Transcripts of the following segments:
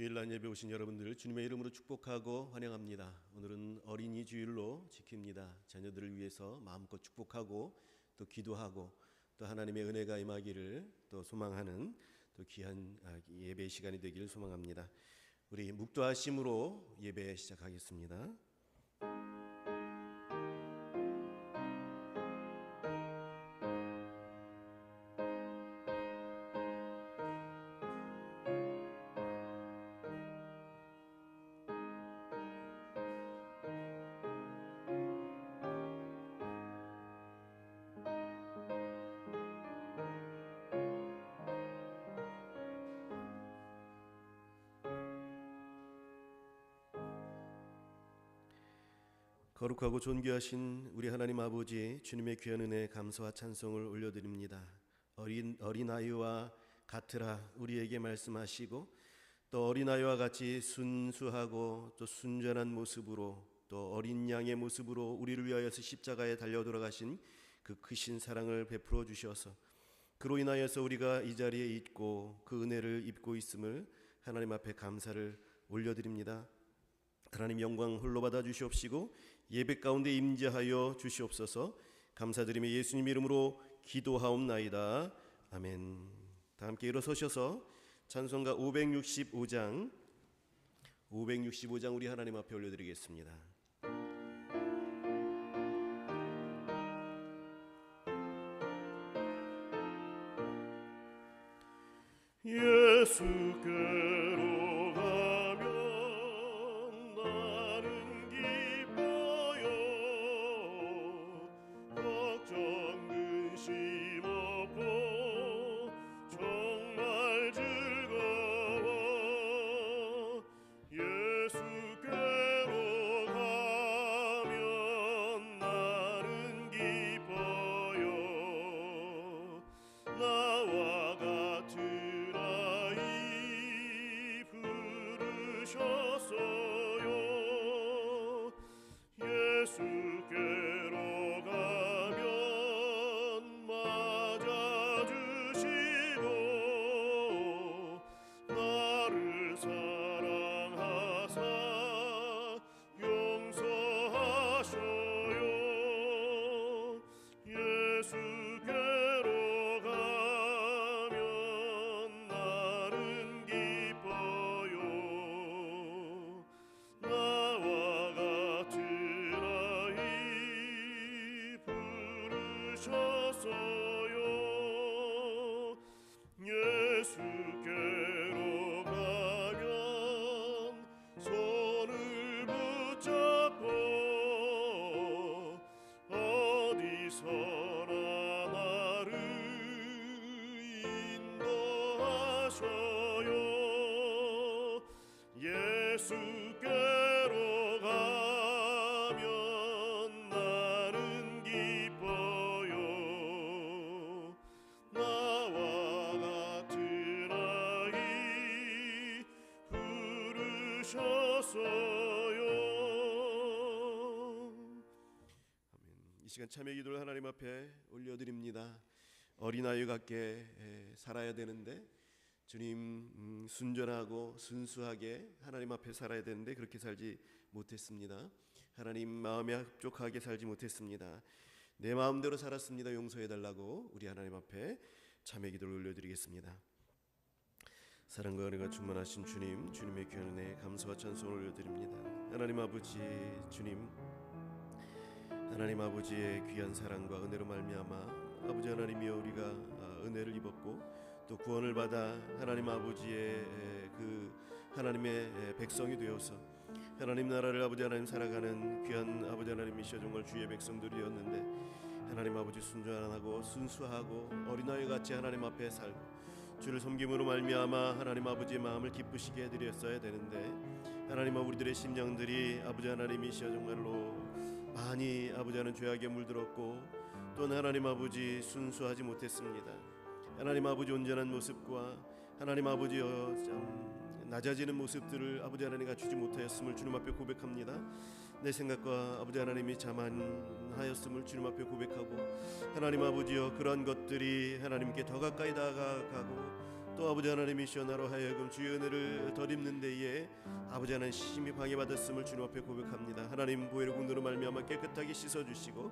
주일날 예배 오신 여러분들 주님의 이름으로 축복하고 환영합니다. 오늘은 어린이 주일로 지킵니다. 자녀들을 위해서 마음껏 축복하고 또 기도하고 또 하나님의 은혜가 임하기를 또 소망하는 또 귀한 예배 시간이 되기를 소망합니다. 우리 묵도하심으로 예배 시작하겠습니다. 거룩하고 존귀하신 우리 하나님 아버지, 주님의 귀한 은혜에 감사와 찬송을 올려드립니다. 어린아이와 같으라 우리에게 말씀하시고 또 어린아이와 같이 순수하고 또 순전한 모습으로 또 어린 양의 모습으로 우리를 위하여서 십자가에 달려 돌아가신 그 크신 사랑을 베풀어 주셔서 그로 인하여서 우리가 이 자리에 있고 그 은혜를 입고 있음을 하나님 앞에 감사를 올려드립니다. 하나님 영광 홀로 받아 주시옵시고 예배 가운데 임재하여 주시옵소서. 감사드리며 예수님 이름으로 기도하옵나이다. 아멘. 다 함께 일어서셔서 찬송가 565장 우리 하나님 앞에 올려드리겠습니다. 예수께로 예수께로 가면 손을 붙잡고 어디서나 나를 인도하셔요. 예수께로 가면 나는 기뻐요. 나와 같은 아이 부르셨어요. 아멘. 이 시간 참여 기도를 하나님 앞에 올려드립니다. 어린아이 같게 살아야 되는데 주님 순전하고 순수하게 하나님 앞에 살아야 되는데 그렇게 살지 못했습니다. 하나님 마음에 합족하게 살지 못했습니다. 내 마음대로 살았습니다. 용서해달라고 우리 하나님 앞에 참회 기도를 올려드리겠습니다. 사랑과 은혜가 충만하신 주님, 주님의 귀한 은혜에 감사와 찬송을 올려드립니다. 하나님 아버지, 주님, 하나님 아버지의 귀한 사랑과 은혜로 말미암아 아버지 하나님이여 우리가 은혜를 입었고 또 구원을 받아 하나님 아버지의 그 하나님의 백성이 되어서 하나님 나라를 아버지 하나님 살아가는 귀한 아버지 하나님이시여 정말 주의 백성들이었는데 하나님 아버지 순전하고 순수하고 어린아이 같이 하나님 앞에 살고 주를 섬김으로 말미암아 하나님 아버지의 마음을 기쁘시게 해드렸어야 되는데 하나님 우리들의 심령들이 아버지 하나님이시여 정말로 많이 아버지 하나님 죄악에 물들었고 또 하나님 아버지 순수하지 못했습니다. 하나님 아버지 온전한 모습과 하나님 아버지여 낮아지는 모습들을 아버지 하나님 갖추지 못하였음을 주님 앞에 고백합니다. 내 생각과 아버지 하나님이 자만하였음을 주님 앞에 고백하고 하나님 아버지여 그러한 것들이 하나님께 더 가까이 다가가고 또 아버지 하나님이시여 나로 하여금 주의 은혜를 덧입는 데에 아버지 하나님 심히 방해받았음을 주님 앞에 고백합니다. 하나님 보혈의 공로로 말미암아 깨끗하게 씻어주시고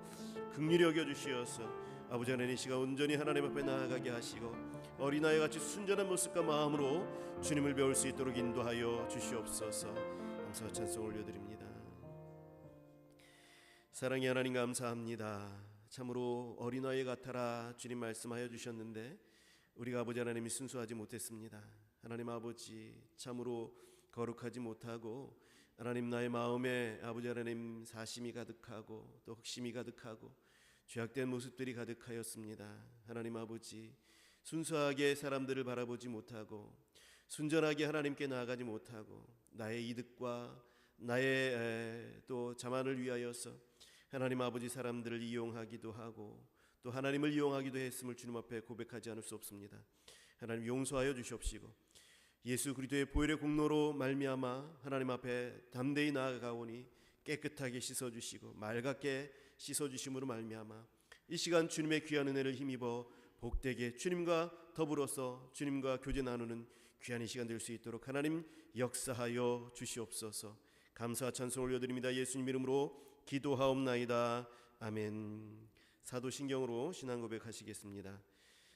긍휼히 여겨주시어서 아버지 하나님 이 시간 온전히 하나님 앞에 나아가게 하시고 어린아이 같이 순전한 모습과 마음으로 주님을 배울 수 있도록 인도하여 주시옵소서. 감사와 찬송 올려드립니다. 사랑의 하나님 감사합니다. 참으로 어린아이 같아라 주님 말씀하여 주셨는데 우리가 아버지 하나님이 순수하지 못했습니다. 하나님 아버지 참으로 거룩하지 못하고 하나님 나의 마음에 아버지 하나님 사심이 가득하고 또 흑심이 가득하고 죄악된 모습들이 가득하였습니다. 하나님 아버지 순수하게 사람들을 바라보지 못하고 순전하게 하나님께 나아가지 못하고 나의 이득과 나의 또 자만을 위하여서 하나님 아버지 사람들을 이용하기도 하고 또 하나님을 이용하기도 했음을 주님 앞에 고백하지 않을 수 없습니다. 하나님 용서하여 주시옵시고 예수 그리스도의 보혈의 공로로 말미암아 하나님 앞에 담대히 나아가오니 깨끗하게 씻어주시고 맑게 씻어주심으로 말미암아 이 시간 주님의 귀한 은혜를 힘입어 복되게 주님과 더불어서 주님과 교제 나누는 귀한 이 시간 될 수 있도록 하나님 역사하여 주시옵소서. 감사와 찬송 올려드립니다. 예수님 이름으로 기도하옵나이다. 아멘. 사도신경으로 신앙 고백하시겠습니다.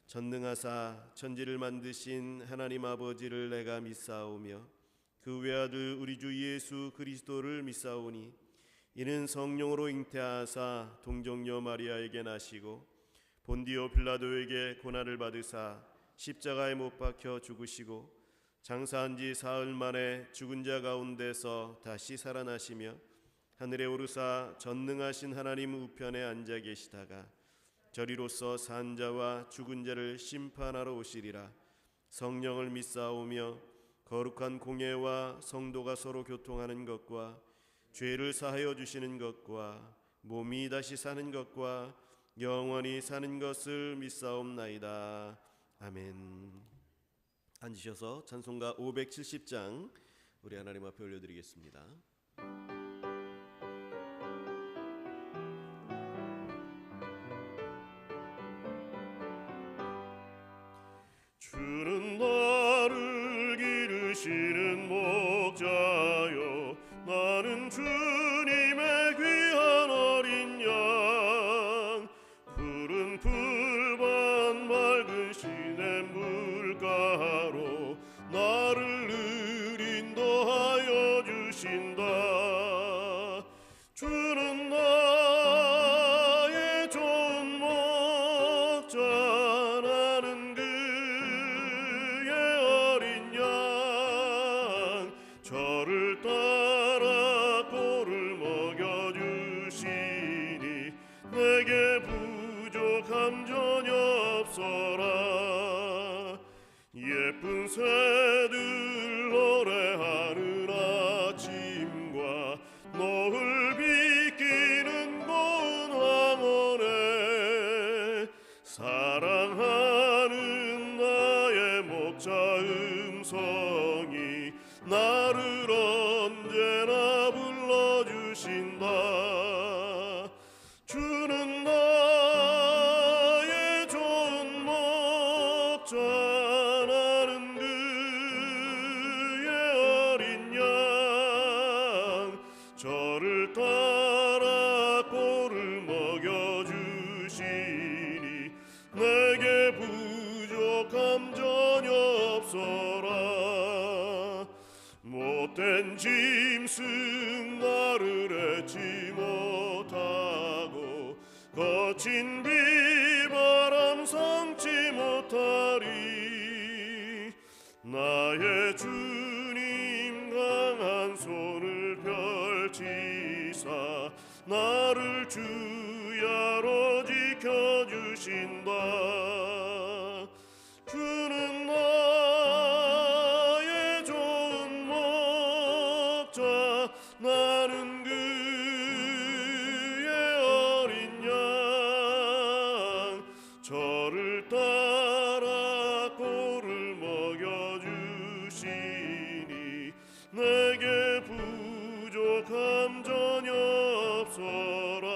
전능하사 천지를 만드신 하나님 아버지를 내가 믿사오며 그 외아들 우리 주 예수 그리스도를 믿사오니 이는 성령으로 잉태하사 동정녀 마리아에게 나시고 본디오 빌라도에게 고난을 받으사 십자가에 못 박혀 죽으시고 장사한 지 사흘 만에 죽은 자 가운데서 다시 살아나시며 하늘에 오르사 전능하신 하나님 우편에 앉아 계시다가 저리로서 산 자와 죽은 자를 심판하러 오시리라. 성령을 믿사오며 거룩한 공예와 성도가 서로 교통하는 것과 죄를 사하여 주시는 것과 몸이 다시 사는 것과 영원히 사는 것을 믿사옵나이다. 아멘. 앉으셔서 찬송가 570장 우리 하나님 앞에 올려드리겠습니다. 주는 나를 기르시는 목자요 나는 주님의 귀한 어린 양 푸른 풀밭 맑은 시냇 물가로 나를 늘 인도하여 주신다. 주는 나의 좋은 목자 나는 그의 어린 양 저를 따라 꼴을 먹여주시니 내게 부족함 전혀 없어라. 예쁜 새들 노래하는 아침과 노을 비끼는 고운 황혼에 사랑하는 나의 목자 음성이 나를 언제나 불러주신다. 주는 나의 좋은 목자 나는 그의 어린 양 저를 따라 꼴을 먹여주시니 내게 부족함 전혀 없어라. 못된 짐승 나를 해치 못하고 거친 비바람 삼지 못하리. 나의 주님 강한 손을 펼치사 나를 주야로 지켜주신다. 주는 나의 좋은 목자 나는 그의 어린 양 저를 따라 꼴을 먹여주시니 내게 부족함 전혀 없어라.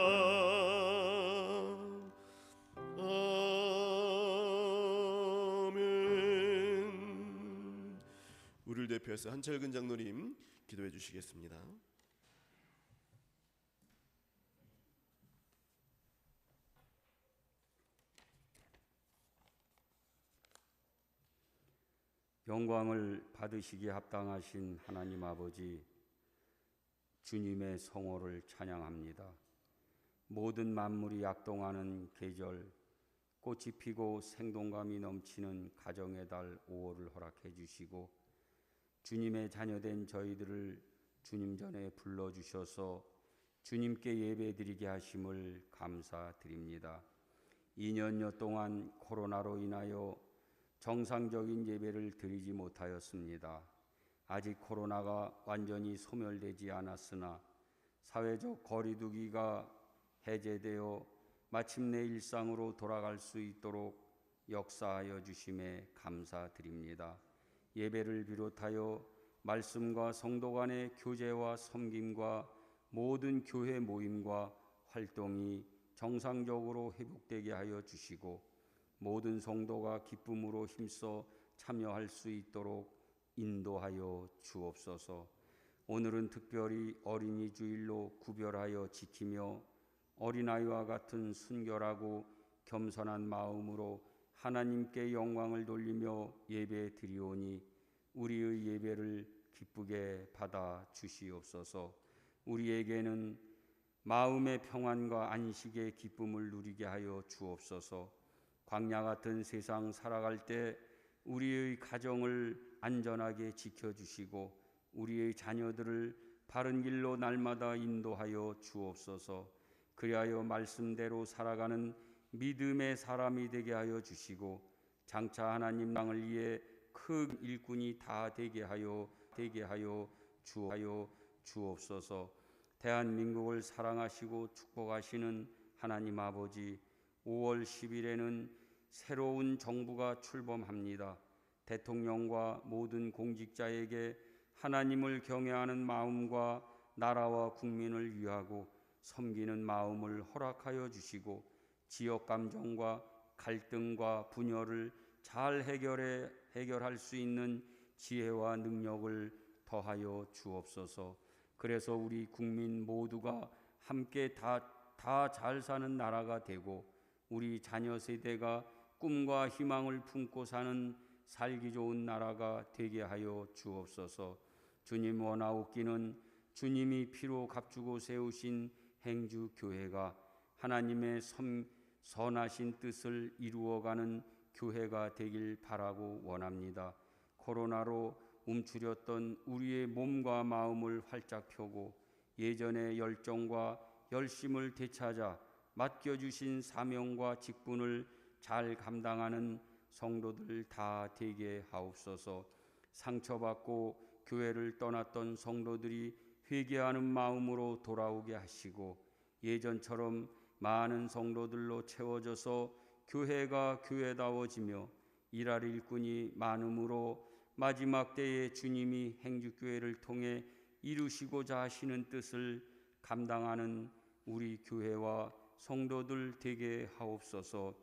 아멘. 대표해서 한철근 장로님 기도해 주시겠습니다. 영광을 받으시기에 합당하신 하나님 아버지, 주님의 성호를 찬양합니다. 모든 만물이 약동하는 계절, 꽃이 피고 생동감이 넘치는 가정의 달 5월을 허락해 주시고 주님의 자녀된 저희들을 주님 전에 불러주셔서 주님께 예배드리게 하심을 감사드립니다. 2년여 동안 코로나로 인하여 정상적인 예배를 드리지 못하였습니다. 아직 코로나가 완전히 소멸되지 않았으나 사회적 거리두기가 해제되어 마침내 일상으로 돌아갈 수 있도록 역사하여 주심에 감사드립니다. 예배를 비롯하여 말씀과 성도 간의 교제와 섬김과 모든 교회 모임과 활동이 정상적으로 회복되게 하여 주시고 모든 성도가 기쁨으로 힘써 참여할 수 있도록 인도하여 주옵소서. 오늘은 특별히 어린이 주일로 구별하여 지키며 어린아이와 같은 순결하고 겸손한 마음으로 하나님께 영광을 돌리며 예배 드리오니 우리의 예배를 기쁘게 받아 주시옵소서. 우리에게는 마음의 평안과 안식의 기쁨을 누리게 하여 주옵소서. 광야 같은 세상 살아갈 때 우리의 가정을 안전하게 지켜주시고 우리의 자녀들을 바른 길로 날마다 인도하여 주옵소서. 그리하여 말씀대로 살아가는 믿음의 사람이 되게 하여 주시고 장차 하나님 땅을 위해 큰 일꾼이 다 되게 하여 주옵소서. 대한민국을 사랑하시고 축복하시는 하나님 아버지, 5월 10일에는 새로운 정부가 출범합니다. 대통령과 모든 공직자에게 하나님을 경외하는 마음과 나라와 국민을 위하고 섬기는 마음을 허락하여 주시고 지역 감정과 갈등과 분열을 잘 해결할 수 있는 지혜와 능력을 더하여 주옵소서. 그래서 우리 국민 모두가 함께 다 잘 사는 나라가 되고 우리 자녀 세대가 꿈과 희망을 품고 사는 살기 좋은 나라가 되게 하여 주옵소서. 주님 원하옵기는 주님이 피로 값주고 세우신 행주 교회가 하나님의 선하신 뜻을 이루어가는 교회가 되길 바라고 원합니다. 코로나로 움츠렸던 우리의 몸과 마음을 활짝 펴고 예전의 열정과 열심을 되찾아 맡겨주신 사명과 직분을 잘 감당하는 성도들 다 되게 하옵소서. 상처받고 교회를 떠났던 성도들이 회개하는 마음으로 돌아오게 하시고 예전처럼 많은 성도들로 채워져서 교회가 교회다워지며 일할 일꾼이 많음으로 마지막 때에 주님이 행주교회를 통해 이루시고자 하시는 뜻을 감당하는 우리 교회와 성도들 되게 하옵소서.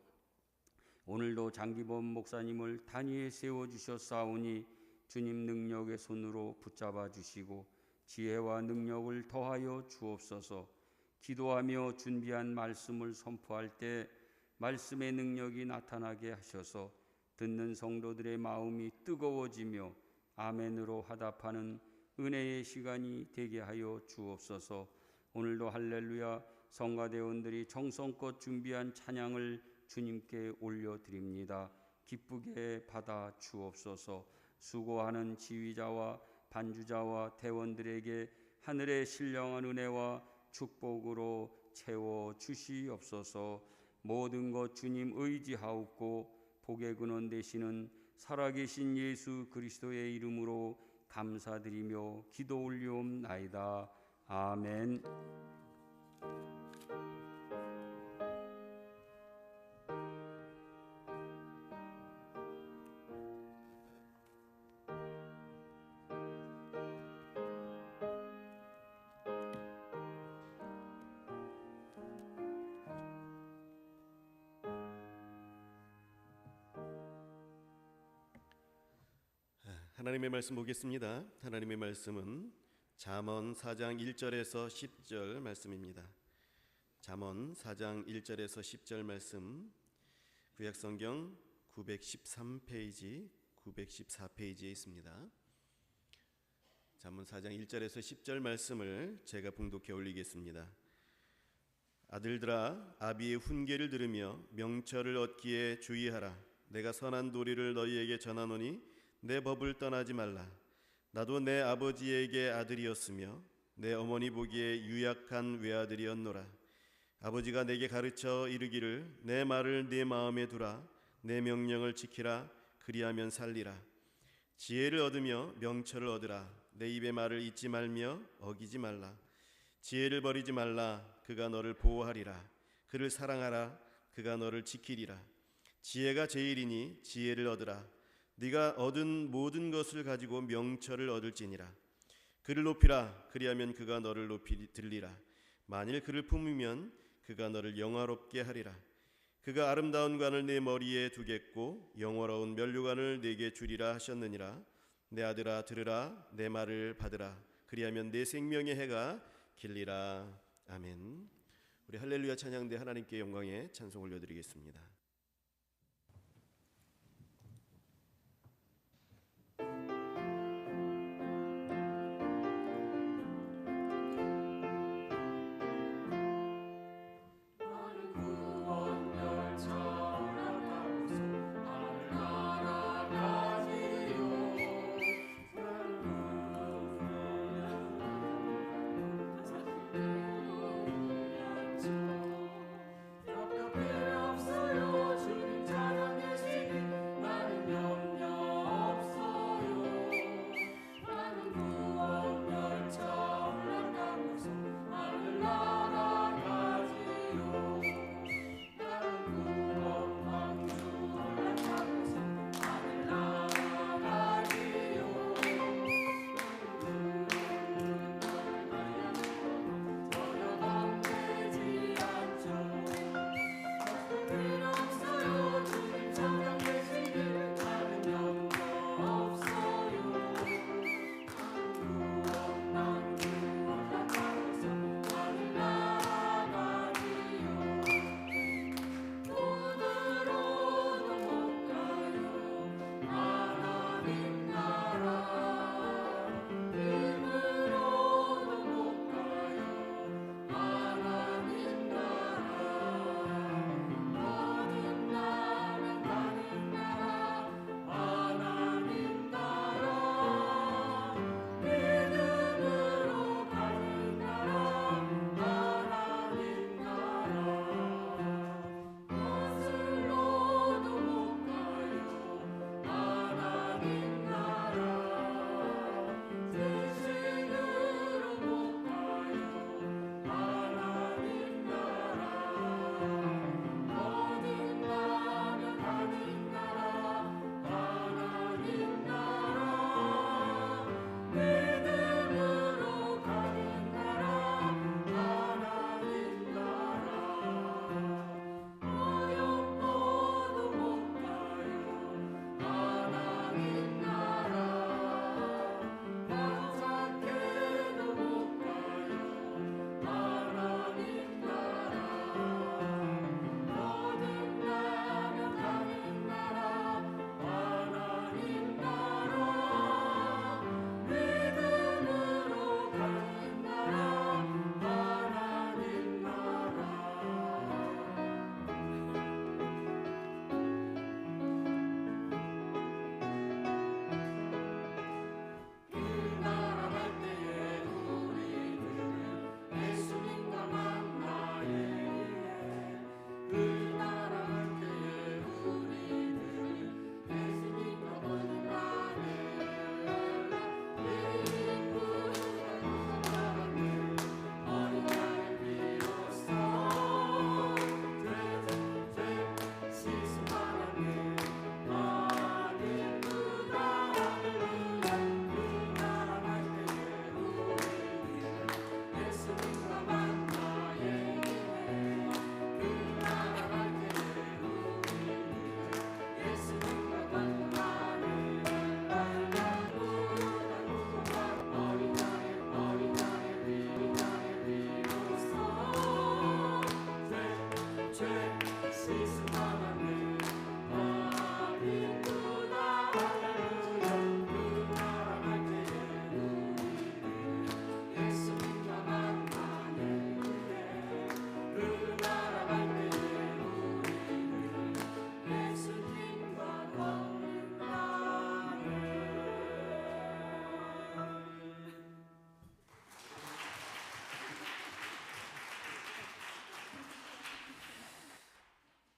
오늘도 장기범 목사님을 단위에 세워주셨사오니 주님 능력의 손으로 붙잡아 주시고 지혜와 능력을 더하여 주옵소서. 기도하며 준비한 말씀을 선포할 때 말씀의 능력이 나타나게 하셔서 듣는 성도들의 마음이 뜨거워지며 아멘으로 화답하는 은혜의 시간이 되게 하여 주옵소서. 오늘도 할렐루야 성가대원들이 정성껏 준비한 찬양을 주님께 올려드립니다. 기쁘게 받아 주옵소서. 수고하는 지휘자와 반주자와 대원들에게 하늘의 신령한 은혜와 축복으로 채워 주시옵소서. 모든 것 주님 의지하옵고 복의 근원 되시는 살아계신 예수 그리스도의 이름으로 감사드리며 기도 올리옵나이다. 아멘. 하나님의 말씀 보겠습니다. 하나님의 말씀은 잠언 4장 1절에서 10절 말씀입니다. 잠언 4장 1절에서 10절 말씀, 구약성경 913페이지, 914페이지에 있습니다. 잠언 4장 1절에서 10절 말씀을 제가 봉독해 올리겠습니다. 아들들아, 아비의 훈계를 들으며 명철을 얻기에 주의하라. 내가 선한 도리를 너희에게 전하노니 내 법을 떠나지 말라. 나도 내 아버지에게 아들이었으며 내 어머니 보기에 유약한 외아들이었노라. 아버지가 내게 가르쳐 이르기를 내 말을 네 마음에 두라. 내 명령을 지키라. 그리하면 살리라. 지혜를 얻으며 명철을 얻으라. 내 입의 말을 잊지 말며 어기지 말라. 지혜를 버리지 말라. 그가 너를 보호하리라. 그를 사랑하라. 그가 너를 지키리라. 지혜가 제일이니 지혜를 얻으라. 네가 얻은 모든 것을 가지고 명철을 얻을지니라. 그를 높이라. 그리하면 그가 너를 높이 들리라. 만일 그를 품으면 그가 너를 영화롭게 하리라. 그가 아름다운 관을 네 머리에 두겠고 영화로운 면류관을 네게 주리라 하셨느니라. 내 아들아, 들으라. 내 말을 받으라. 그리하면 내 생명의 해가 길리라. 아멘. 우리 할렐루야 찬양대 하나님께 영광의 찬송 올려드리겠습니다. 필요 없어요.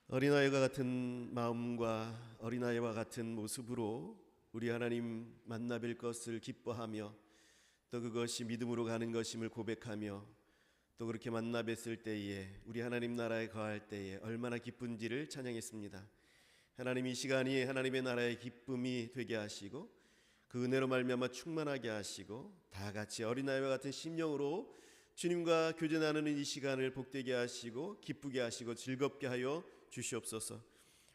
어린아이와 같은 마음과 어린아이와 같은 모습으로 우리 하나님 만나 뵐 것을 기뻐하며 또 그것이 믿음으로 가는 것임을 고백하며 또 그렇게 만나 뵀을 때에 우리 하나님 나라에 거할 때에 얼마나 기쁜지를 찬양했습니다. 하나님 이 시간이 하나님의 나라의 기쁨이 되게 하시고 그 은혜로 말미암아 충만하게 하시고 다 같이 어린아이와 같은 심령으로 주님과 교제 나누는 이 시간을 복되게 하시고 기쁘게 하시고 즐겁게 하여 주시옵소서.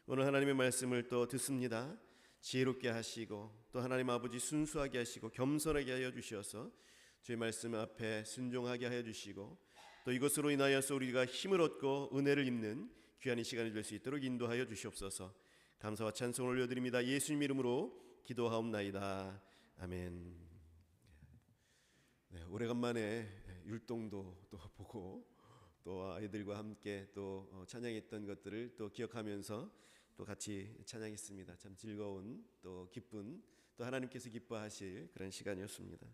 오늘 하나님의 말씀을 또 듣습니다. 지혜롭게 하시고 또 하나님 아버지 순수하게 하시고 겸손하게 하여 주셔서 주의 말씀 앞에 순종하게 하여 주시고 또 이것으로 인하여서 우리가 힘을 얻고 은혜를 입는 귀한 이 시간이 될 수 있도록 인도하여 주시옵소서. 감사와 찬송을 올려드립니다. 예수님 이름으로 기도하옵나이다. 아멘. 네, 오래간만에 율동도 또 보고 또 아이들과 함께 또 찬양했던 것들을 또 기억하면서 또 같이 찬양했습니다. 참 즐거운 또 기쁜 또 하나님께서 기뻐하실 그런 시간이었습니다.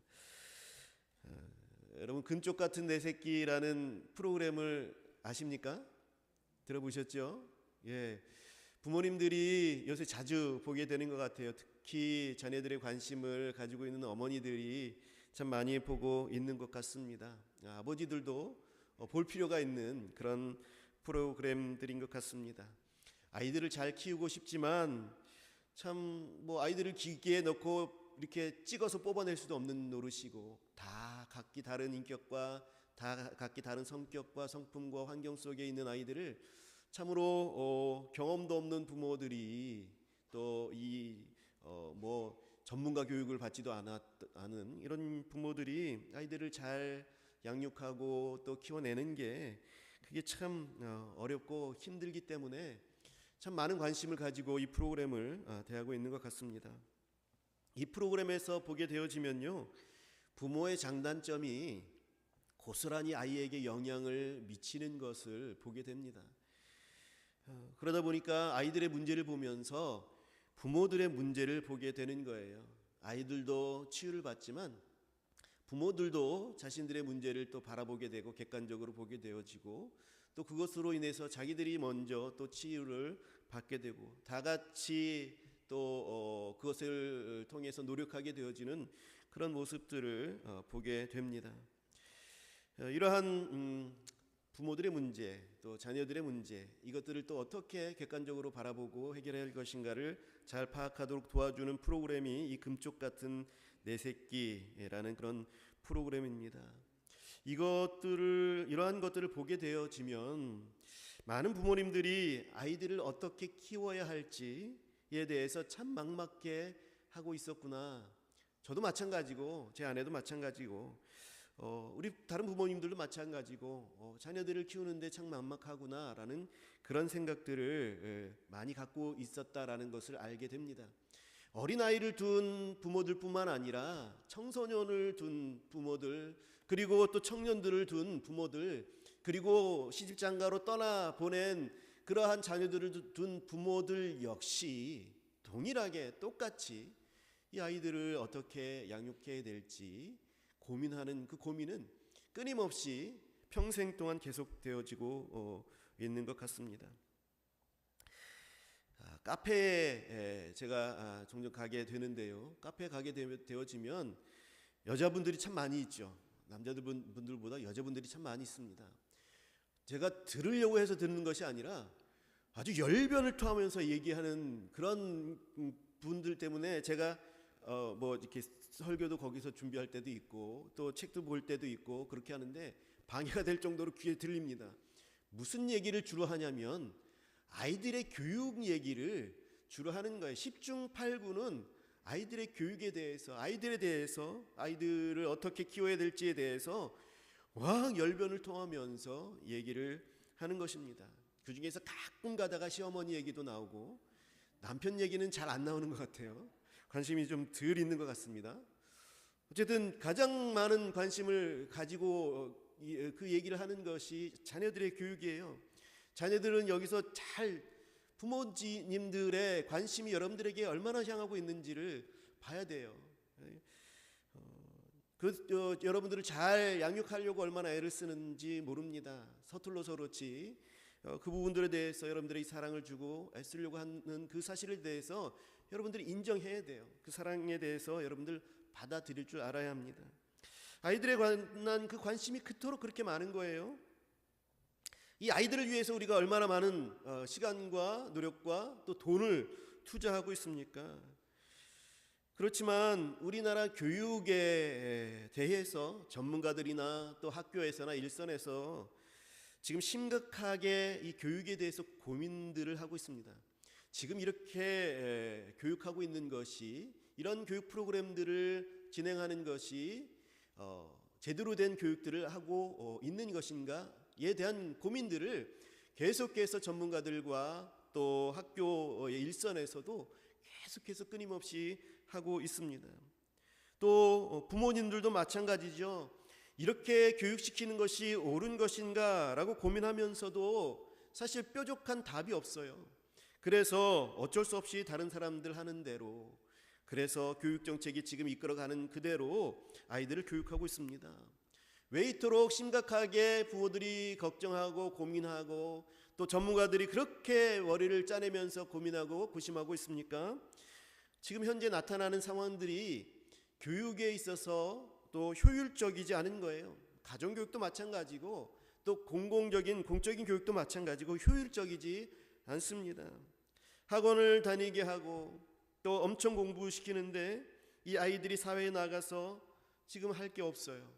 여러분 근쪽 같은 내 새끼라는 프로그램을 아십니까? 들어보셨죠? 예, 부모님들이 요새 자주 보게 되는 것 같아요. 특히 자녀들의 관심을 가지고 있는 어머니들이 참 많이 보고 있는 것 같습니다. 아버지들도 볼 필요가 있는 그런 프로그램들인 것 같습니다. 아이들을 잘 키우고 싶지만 참 뭐 아이들을 기계에 넣고 이렇게 찍어서 뽑아낼 수도 없는 노릇이고 다 각기 다른 인격과 다 각기 다른 성격과 성품과 환경 속에 있는 아이들을 참으로 경험도 없는 부모들이 또 이 뭐 전문가 교육을 받지도 않은 이런 부모들이 아이들을 잘 양육하고 또 키워내는 게 그게 참 어렵고 힘들기 때문에 참 많은 관심을 가지고 이 프로그램을 대하고 있는 것 같습니다. 이 프로그램에서 보게 되어지면요, 부모의 장단점이 고스란히 아이에게 영향을 미치는 것을 보게 됩니다. 그러다 보니까 아이들의 문제를 보면서 부모들의 문제를 보게 되는 거예요. 아이들도 치유를 받지만 부모들도 자신들의 문제를 또 바라보게 되고 객관적으로 보게 되어지고 또 그것으로 인해서 자기들이 먼저 또 치유를 받게 되고 다 같이 또 그것을 통해서 노력하게 되어지는 그런 모습들을 보게 됩니다. 이러한 부모들의 문제 또 자녀들의 문제 이것들을 또 어떻게 객관적으로 바라보고 해결해야 할 것인가를 잘 파악하도록 도와주는 프로그램이 이 금쪽 같은 내 새끼라는 그런 프로그램입니다. 이러한 것들을 보게 되어지면 많은 부모님들이 아이들을 어떻게 키워야 할지에 대해서 참 막막해 하고 있었구나. 저도 마찬가지고 제 아내도 마찬가지고 우리 다른 부모님들도 마찬가지고 자녀들을 키우는데 참 막막하구나라는 그런 생각들을 많이 갖고 있었다라는 것을 알게 됩니다. 어린아이를 둔 부모들뿐만 아니라 청소년을 둔 부모들 그리고 또 청년들을 둔 부모들 그리고 시집장가로 떠나보낸 그러한 자녀들을 둔 부모들 역시 동일하게 똑같이 이 아이들을 어떻게 양육해야 될지 고민하는 그 고민은 끊임없이 평생 동안 계속되어지고 있는 것 같습니다. 카페에 제가 종종 가게 되는데요. 카페에 가게 되어지면 여자분들이 참 많이 있죠. 남자분들보다 여자분들이 참 많이 있습니다. 제가 들으려고 해서 듣는 것이 아니라 아주 열변을 토하면서 얘기하는 그런 분들 때문에 제가 뭐 이렇게 설교도 거기서 준비할 때도 있고 또 책도 볼 때도 있고 그렇게 하는데 방해가 될 정도로 귀에 들립니다. 무슨 얘기를 주로 하냐면 아이들의 교육 얘기를 주로 하는 거예요. 10중 8구는 아이들의 교육에 대해서 아이들을 어떻게 키워야 될지에 대해서 막 열변을 토하면서 얘기를 하는 것입니다. 그 중에서 가끔 가다가 시어머니 얘기도 나오고 남편 얘기는 잘 안 나오는 것 같아요. 관심이 좀 덜 있는 것 같습니다. 어쨌든 가장 많은 관심을 가지고 그 얘기를 하는 것이 자녀들의 교육이에요. 자녀들은 여기서 잘 부모님들의 관심이 여러분들에게 얼마나 향하고 있는지를 봐야 돼요. 여러분들을 잘 양육하려고 얼마나 애를 쓰는지 모릅니다. 서툴러서 그렇지 그 부분들에 대해서 여러분들이 사랑을 주고 애쓰려고 하는 그 사실에 대해서 여러분들이 인정해야 돼요. 그 사랑에 대해서 여러분들 받아들일 줄 알아야 합니다. 아이들에 관한 그 관심이 그토록 그렇게 많은 거예요. 이 아이들을 위해서 우리가 얼마나 많은 시간과 노력과 또 돈을 투자하고 있습니까? 그렇지만 우리나라 교육에 대해서 전문가들이나 또 학교에서나 일선에서 지금 심각하게 이 교육에 대해서 고민들을 하고 있습니다. 지금 이렇게 교육하고 있는 것이, 이런 교육 프로그램들을 진행하는 것이 제대로 된 교육들을 하고 있는 것인가에 대한 고민들을 계속해서 전문가들과 또 학교의 일선에서도 계속해서 끊임없이 하고 있습니다. 또 부모님들도 마찬가지죠. 이렇게 교육시키는 것이 옳은 것인가 라고 고민하면서도 사실 뾰족한 답이 없어요. 그래서 어쩔 수 없이 다른 사람들 하는 대로, 그래서 교육정책이 지금 이끌어가는 그대로 아이들을 교육하고 있습니다. 왜 이토록 심각하게 부모들이 걱정하고 고민하고 또 전문가들이 그렇게 머리를 짜내면서 고민하고 고심하고 있습니까? 지금 현재 나타나는 상황들이 교육에 있어서 또 효율적이지 않은 거예요. 가정교육도 마찬가지고 또 공적인 교육도 마찬가지고 효율적이지 않습니다. 학원을 다니게 하고 또 엄청 공부시키는데 이 아이들이 사회에 나가서 지금 할 게 없어요.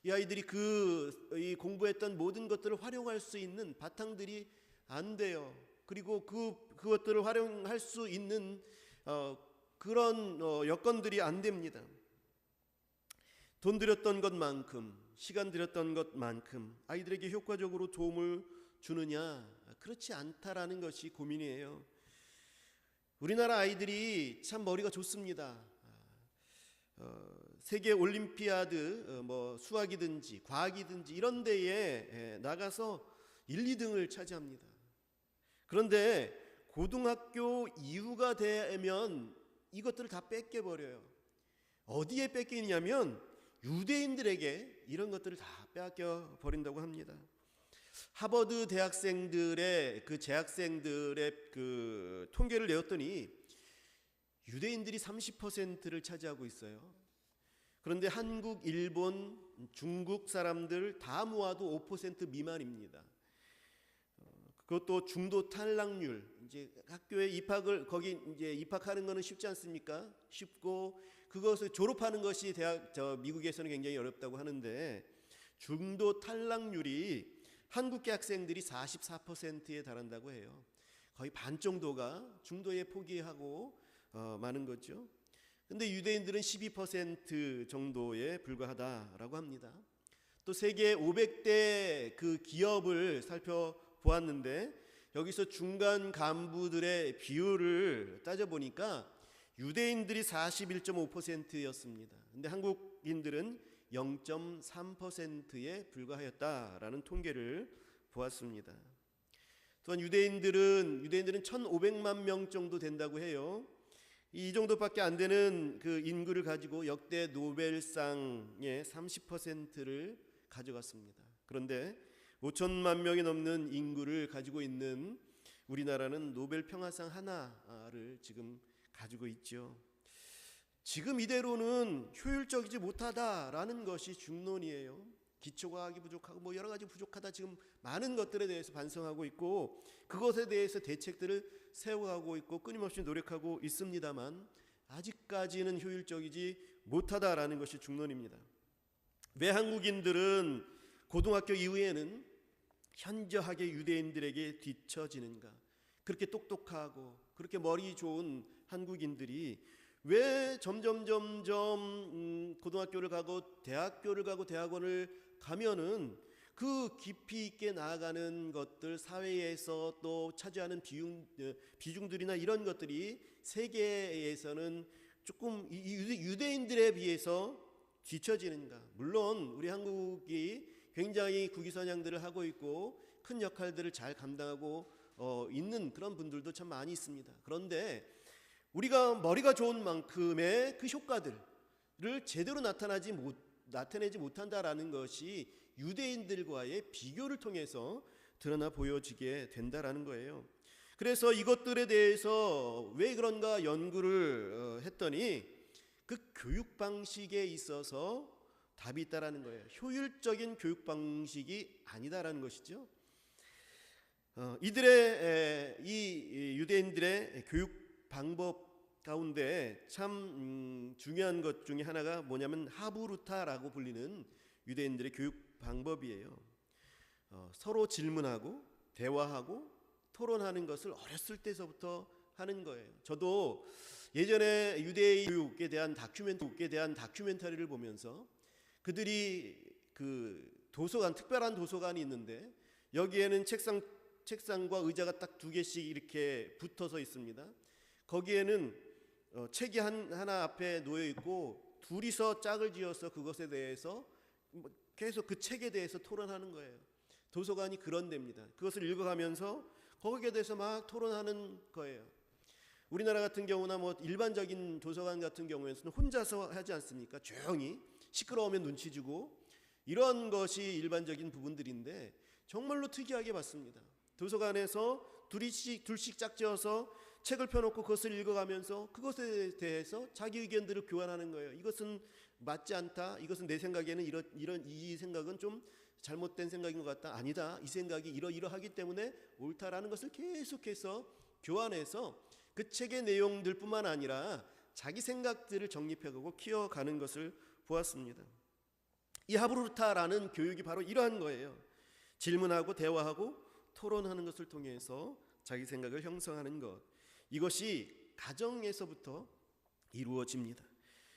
이 아이들이 이 공부했던 모든 것들을 활용할 수 있는 바탕들이 안 돼요. 그리고 그것들을 활용할 수 있는 그런 여건들이 안 됩니다. 돈 들였던 것만큼, 시간 들였던 것만큼 아이들에게 효과적으로 도움을 주느냐? 그렇지 않다라는 것이 고민이에요. 우리나라 아이들이 참 머리가 좋습니다. 세계 올림피아드, 수학이든지 과학이든지 이런 데에 나가서 1, 2등을 차지합니다. 그런데 고등학교 이후가 되면 이것들을 다 뺏겨버려요. 어디에 뺏기냐면 유대인들에게 이런 것들을 다 빼앗겨 버린다고 합니다. 하버드 대학생들의 재학생들의 통계를 내었더니 유대인들이 30%를 차지하고 있어요. 그런데 한국, 일본, 중국 사람들 다 모아도 5% 미만입니다. 그것도 중도 탈락률, 이제 학교에 거기 이제 입학하는 것은 쉽지 않습니까? 쉽고 그것을 졸업하는 것이 미국에서는 굉장히 어렵다고 하는데 중도 탈락률이 한국계 학생들이 44%에 달한다고 해요. 거의 반 정도가 중도에 포기하고 많은 거죠. 근데 유대인들은 12% 정도에 불과하다라고 합니다. 또 세계 500대 그 기업을 살펴보았는데 여기서 중간 간부들의 비율을 따져보니까 유대인들이 41.5%였습니다. 근데 한국인들은 0.3%에 불과하였다라는 통계를 보았습니다. 또한 유대인들은 1,500만 명 정도 된다고 해요. 이 정도밖에 안 되는 그 인구를 가지고 역대 노벨상의 30%를 가져갔습니다. 그런데 5천만 명이 넘는 인구를 가지고 있는 우리나라는 노벨 평화상 하나를 지금 가지고 있죠. 지금 이대로는 효율적이지 못하다라는 것이 중론이에요. 기초과학이 부족하고 여러 가지 부족하다, 지금 많은 것들에 대해서 반성하고 있고 그것에 대해서 대책들을 세워가고 있고 끊임없이 노력하고 있습니다만 아직까지는 효율적이지 못하다라는 것이 중론입니다. 왜 한국인들은 고등학교 이후에는 현저하게 유대인들에게 뒤처지는가? 그렇게 똑똑하고 그렇게 머리 좋은 한국인들이 왜 점점 고등학교를 가고 대학원을 가면은 그 깊이 있게 나아가는 것들, 사회에서 또 차지하는 비중들이나 이런 것들이 세계에서는 조금 유대인들에 비해서 뒤처지는가? 물론 우리 한국이 굉장히 국위선양들을 하고 있고 큰 역할들을 잘 감당하고 있는 그런 분들도 참 많이 있습니다. 그런데 우리가 머리가 좋은 만큼의 그 효과들을 제대로 나타내지 못한다라는 것이 유대인들과의 비교를 통해서 드러나 보여지게 된다라는 거예요. 그래서 이것들에 대해서 왜 그런가 연구를 했더니 그 교육 방식에 있어서 답이 있다라는 거예요. 효율적인 교육 방식이 아니다라는 것이죠. 이들의 이 유대인들의 교육 방법 가운데 참 중요한 것 중에 하나가 뭐냐면 하부루타라고 불리는 유대인들의 교육 방법이에요. 서로 질문하고 대화하고 토론하는 것을 어렸을 때서부터 하는 거예요. 저도 예전에 유대인 교육에 대한 다큐멘터리를 보면서 그들이 그 도서관, 특별한 도서관이 있는데 여기에는 책상과 의자가 딱 2개씩 이렇게 붙어서 있습니다. 거기에는 책이 하나 앞에 놓여 있고 둘이서 짝을 지어서 그것에 대해서 계속 그 책에 대해서 토론하는 거예요. 도서관이 그런 데입니다. 그것을 읽어가면서 거기에 대해서 막 토론하는 거예요. 우리나라 같은 경우나 뭐 일반적인 도서관 같은 경우에는 혼자서 하지 않습니까? 조용히 시끄러우면 눈치 주고 이런 것이 일반적인 부분들인데 정말로 특이하게 봤습니다. 도서관에서 둘씩 짝지어서 책을 펴놓고 그것을 읽어가면서 그것에 대해서 자기 의견들을 교환하는 거예요. 이것은 맞지 않다. 이것은 내 생각에는 이 생각은 좀 잘못된 생각인 것 같다. 아니다. 이 생각이 이러하기 때문에 옳다라는 것을 계속해서 교환해서 그 책의 내용들뿐만 아니라 자기 생각들을 정립해가고 키워가는 것을 보았습니다. 이 하브루타라는 교육이 바로 이러한 거예요. 질문하고 대화하고 토론하는 것을 통해서 자기 생각을 형성하는 것. 이것이 가정에서부터 이루어집니다.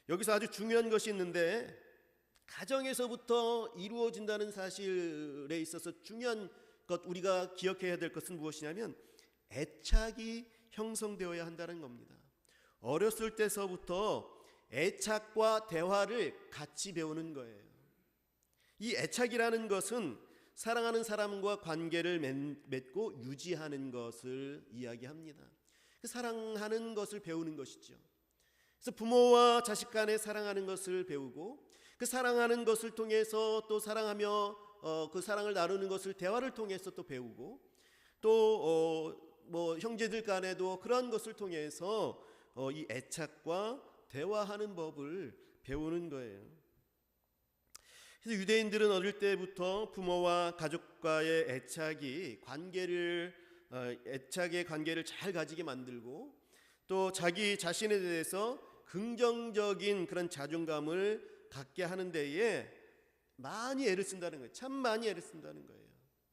여기서 아주 중요한 것이 있는데 가정에서부터 이루어진다는 사실에 있어서 중요한 것, 우리가 기억해야 될 것은 무엇이냐면 애착이 형성되어야 한다는 겁니다. 어렸을 때서부터 애착과 대화를 같이 배우는 거예요. 이 애착이라는 것은 사랑하는 사람과 관계를 맺고 유지하는 것을 이야기합니다. 그 사랑하는 것을 배우는 것이죠. 그래서 부모와 자식 간에 사랑하는 것을 배우고 그 사랑하는 것을 통해서 또 사랑하며 그 사랑을 나누는 것을 대화를 통해서 또 배우고 또 뭐 형제들 간에도 그런 것을 통해서 이 애착과 대화하는 법을 배우는 거예요. 그래서 유대인들은 어릴 때부터 부모와 가족과의 애착의 관계를 잘 가지게 만들고 또 자기 자신에 대해서 긍정적인 그런 자존감을 갖게 하는 데에 많이 애를 쓴다는 거예요. 참 많이 애를 쓴다는 거예요.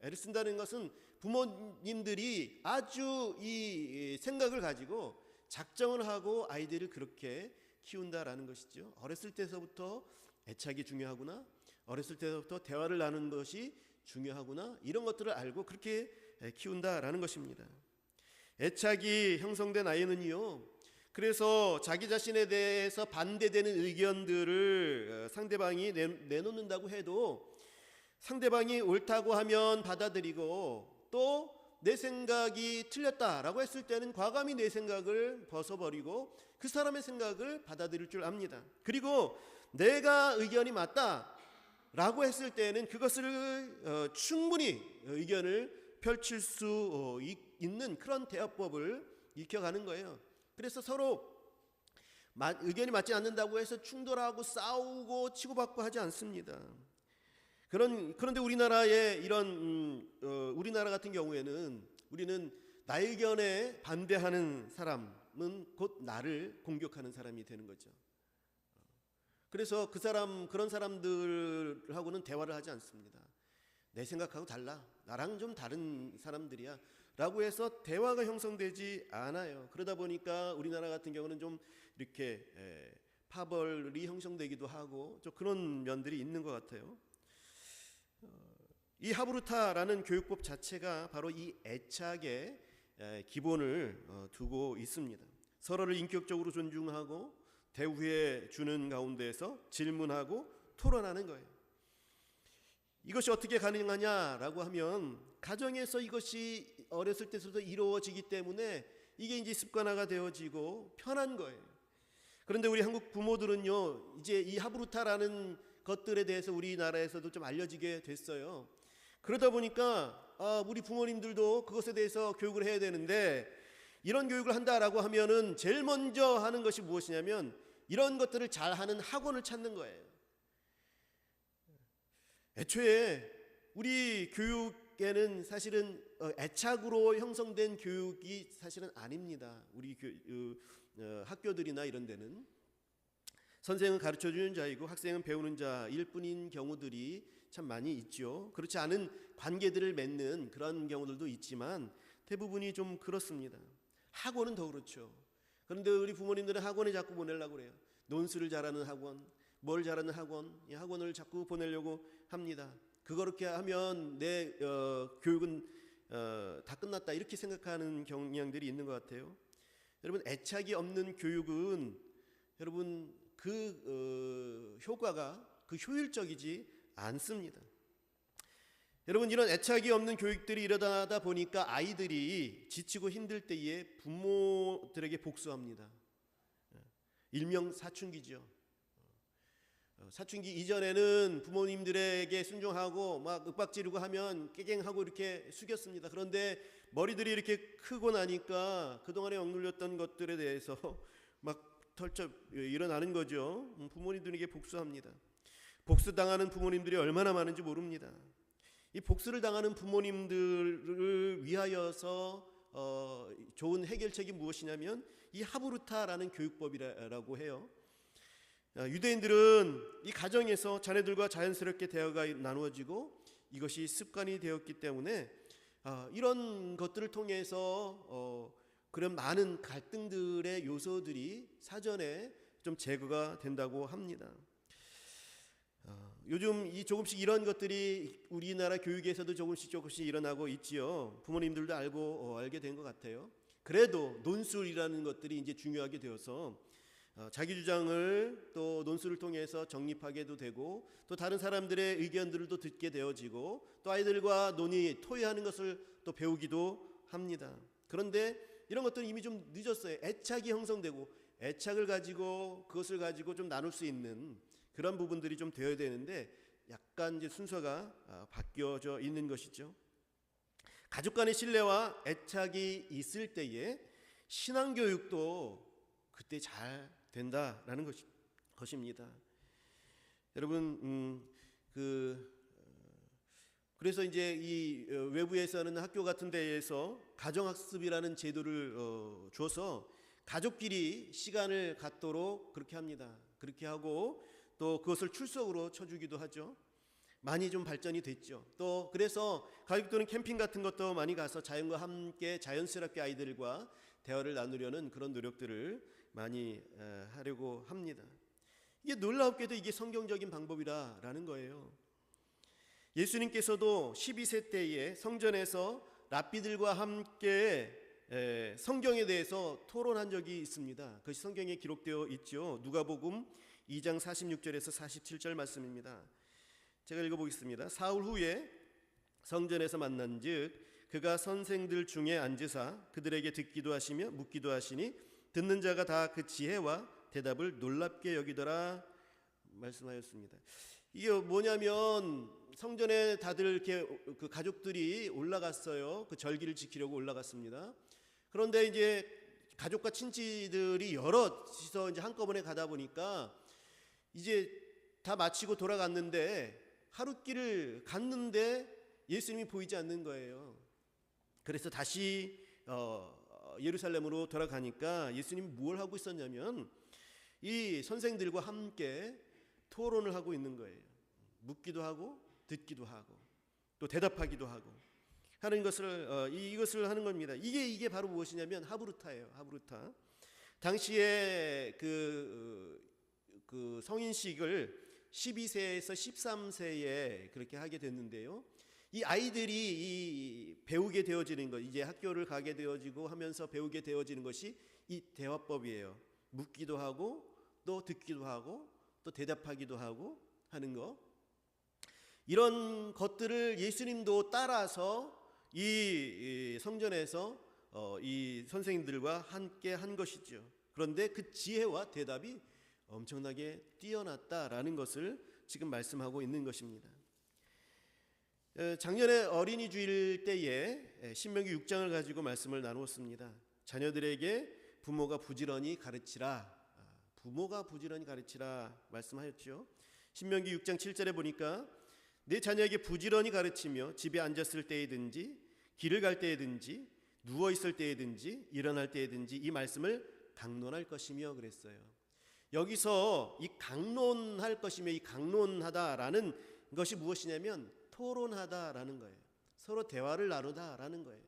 애를 쓴다는 것은 부모님들이 아주 이 생각을 가지고 작정을 하고 아이들을 그렇게 키운다라는 것이죠. 어렸을 때서부터 애착이 중요하구나, 어렸을 때부터 대화를 나누는 것이 중요하구나, 이런 것들을 알고 그렇게 키운다라는 것입니다. 애착이 형성된 아이는요, 그래서 자기 자신에 대해서 반대되는 의견들을 상대방이 내놓는다고 해도 상대방이 옳다고 하면 받아들이고 또 내 생각이 틀렸다라고 했을 때는 과감히 내 생각을 벗어버리고 그 사람의 생각을 받아들일 줄 압니다. 그리고 내가 의견이 맞다라고 했을 때는 그것을 충분히 의견을 펼칠 수 있는 그런 대화법을 익혀가는 거예요. 그래서 서로 의견이 맞지 않는다고 해서 충돌하고 싸우고 치고받고 하지 않습니다. 그런데 우리나라의 우리나라 같은 경우에는 우리는 나 의견에 반대하는 사람은 곧 나를 공격하는 사람이 되는 거죠. 그래서 그런 사람들하고는 대화를 하지 않습니다. 내 생각하고 달라, 나랑 좀 다른 사람들이야 라고 해서 대화가 형성되지 않아요. 그러다 보니까 우리나라 같은 경우는 좀 이렇게 파벌이 형성되기도 하고 좀 그런 면들이 있는 것 같아요. 이 하브루타라는 교육법 자체가 바로 이 애착의 기본을 두고 있습니다. 서로를 인격적으로 존중하고 대우해 주는 가운데에서 질문하고 토론하는 거예요. 이것이 어떻게 가능하냐라고 하면 가정에서 이것이 어렸을 때부터 이루어지기 때문에 이게 이제 습관화가 되어지고 편한 거예요. 그런데 우리 한국 부모들은요, 이제 이 하브루타라는 것들에 대해서 우리나라에서도 좀 알려지게 됐어요. 그러다 보니까 우리 부모님들도 그것에 대해서 교육을 해야 되는데, 이런 교육을 한다라고 하면은 제일 먼저 하는 것이 무엇이냐면 이런 것들을 잘하는 학원을 찾는 거예요. 애초에 우리 교육에는 사실은 애착으로 형성된 교육이 사실은 아닙니다. 우리 학교들이나 이런 데는 선생은 가르쳐주는 자이고 학생은 배우는 자일 뿐인 경우들이 참 많이 있죠. 그렇지 않은 관계들을 맺는 그런 경우들도 있지만 대부분이 좀 그렇습니다. 학원은 더 그렇죠. 그런데 우리 부모님들은 학원에 자꾸 보내려고 그래요. 논술을 잘하는 학원, 뭘 잘하는 학원, 이 학원을 자꾸 보내려고 합니다. 그렇게 하면 내 교육은 다 끝났다, 이렇게 생각하는 경향들이 있는 것 같아요. 여러분, 애착이 없는 교육은 여러분 효과가 효율적이지 않습니다. 여러분, 이런 애착이 없는 교육들이 일어나다 보니까 아이들이 지치고 힘들 때에 부모들에게 복수합니다. 일명 사춘기죠. 사춘기 이전에는 부모님들에게 순종하고 막 윽박지르고 하면 깨갱하고 이렇게 숙였습니다. 그런데 머리들이 이렇게 크고 나니까 그동안에 억눌렸던 것들에 대해서 막 털쩍 일어나는 거죠. 부모님들에게 복수합니다. 복수당하는 부모님들이 얼마나 많은지 모릅니다. 이 복수를 당하는 부모님들을 위하여서 좋은 해결책이 무엇이냐면 이 하브루타라는 교육법이라고 해요. 유대인들은 이 가정에서 자녀들과 자연스럽게 대화가 나누어지고 이것이 습관이 되었기 때문에 이런 것들을 통해서 그런 많은 갈등들의 요소들이 사전에 좀 제거가 된다고 합니다. 요즘 조금씩 이런 것들이 우리나라 교육에서도 조금씩 일어나고 있지요. 부모님들도 알게 된 것 같아요. 그래도 논술이라는 것들이 이제 중요하게 되어서 자기 주장을 또 논술을 통해서 정립하게도 되고, 또 다른 사람들의 의견들을 또 듣게 되어지고, 또 아이들과 토의하는 것을 또 배우기도 합니다. 그런데 이런 것들은 이미 좀 늦었어요. 애착이 형성되고 애착을 가지고 그것을 가지고 좀 나눌 수 있는 그런 부분들이 좀 되어야 되는데 약간 이제 순서가 바뀌어져 있는 것이죠. 가족 간의 신뢰와 애착이 있을 때에 신앙교육도 그때 잘 된다라는 것입니다. 여러분, 그래서 이제 이 외부에서는 학교 같은 데에서 가정학습이라는 제도를 줘서 가족끼리 시간을 갖도록 그렇게 합니다. 그렇게 하고 또 그것을 출석으로 쳐주기도 하죠. 많이 좀 발전이 됐죠. 또 그래서 가족들은 캠핑 같은 것도 많이 가서 자연과 함께 자연스럽게 아이들과 대화를 나누려는 그런 노력들을 많이 하려고 합니다. 이게 놀랍게도 이게 성경적인 방법이라는 거예요. 예수님께서도 12세 때에 성전에서 랍비들과 함께 성경에 대해서 토론한 적이 있습니다. 그것이 성경에 기록되어 있죠. 누가복음 2장 46절에서 47절 말씀입니다. 제가 읽어보겠습니다. 사흘 후에 성전에서 만난즉 그가 선생들 중에 앉으사 그들에게 듣기도 하시며 묻기도 하시니 듣는 자가 다 그 지혜와 대답을 놀랍게 여기더라 말씀하였습니다. 이게 뭐냐면 성전에 다들 이렇게 그 가족들이 올라갔어요. 그 절기를 지키려고 올라갔습니다. 그런데 이제 가족과 친지들이 여럿이서 이제 한꺼번에 가다 보니까 이제 다 마치고 돌아갔는데 하룻길을 갔는데 예수님이 보이지 않는 거예요. 그래서 다시 예루살렘으로 돌아가니까 예수님이 뭘 하고 있었냐면 이 선생들과 함께 토론을 하고 있는 거예요. 묻기도 하고 듣기도 하고 또 대답하기도 하고 하는 것을 이것을 하는 겁니다. 이게 바로 무엇이냐면 하브루타예요. 하브루타. 당시에 그 성인식을 12세에서 13세에 그렇게 하게 됐는데요. 이 아이들이 배우게 되어지는 것, 이제 학교를 가게 되어지고 하면서 배우게 되어지는 것이 이 대화법이에요. 묻기도 하고 또 듣기도 하고 또 대답하기도 하고 하는 거. 이런 것들을 예수님도 따라서 이 성전에서 이 선생님들과 함께 한 것이죠. 그런데 그 지혜와 대답이 엄청나게 뛰어났다라는 것을 지금 말씀하고 있는 것입니다. 작년에 어린이 주일 때에 신명기 6장을 가지고 말씀을 나누었습니다. 자녀들에게 부모가 부지런히 가르치라, 부모가 부지런히 가르치라 말씀하였죠. 신명기 6장 7절에 보니까 내 자녀에게 부지런히 가르치며 집에 앉았을 때이든지 길을 갈 때이든지 누워 있을 때이든지 일어날 때이든지 이 말씀을 강론할 것이며 그랬어요. 여기서 이 강론할 것이며 이 강론하다라는 것이 무엇이냐면 토론하다라는 거예요. 서로 대화를 나누다라는 거예요.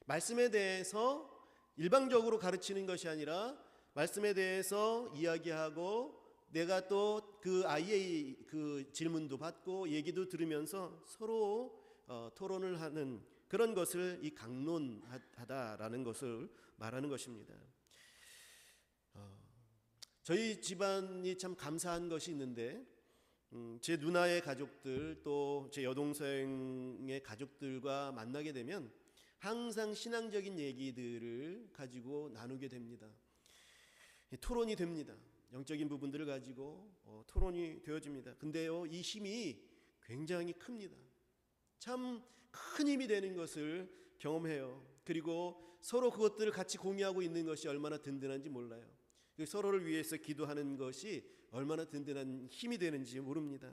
말씀에 대해서 일방적으로 가르치는 것이 아니라 말씀에 대해서 이야기하고 내가 또 그 아이의 그 질문도 받고 얘기도 들으면서 서로 토론을 하는 그런 것을 이 강론하다라는 것을 말하는 것입니다. 저희 집안이 참 감사한 것이 있는데 제 누나의 가족들 또 제 여동생의 가족들과 만나게 되면 항상 신앙적인 얘기들을 가지고 나누게 됩니다. 토론이 됩니다. 영적인 부분들을 가지고 토론이 되어집니다. 근데요, 이 힘이 굉장히 큽니다. 참 큰 힘이 되는 것을 경험해요. 그리고 서로 그것들을 같이 공유하고 있는 것이 얼마나 든든한지 몰라요. 서로를 위해서 기도하는 것이 얼마나 든든한 힘이 되는지 모릅니다.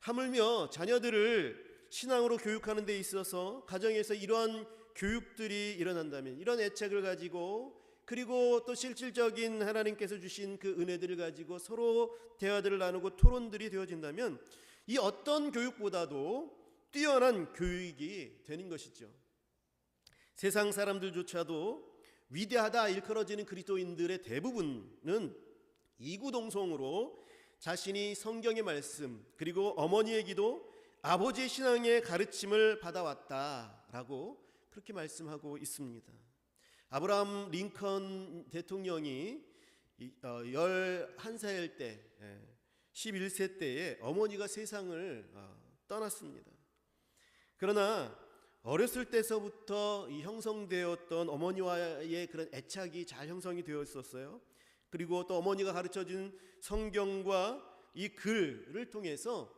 하물며 자녀들을 신앙으로 교육하는 데 있어서 가정에서 이러한 교육들이 일어난다면, 이런 애착을 가지고 그리고 또 실질적인 하나님께서 주신 그 은혜들을 가지고 서로 대화들을 나누고 토론들이 되어진다면 이 어떤 교육보다도 뛰어난 교육이 되는 것이죠. 세상 사람들조차도 위대하다 일컬어지는 그리스도인들의 대부분은 이구동성으로 자신이 성경의 말씀 그리고 어머니의 기도, 아버지의 신앙의 가르침을 받아왔다라고 그렇게 말씀하고 있습니다. 아브라함 링컨 대통령이 11살 때 11세 때에 어머니가 세상을 떠났습니다. 그러나 어렸을 때서부터 이 형성되었던 어머니와의 그런 애착이 잘 형성이 되어 있었어요. 그리고 또 어머니가 가르쳐준 성경과 이 글을 통해서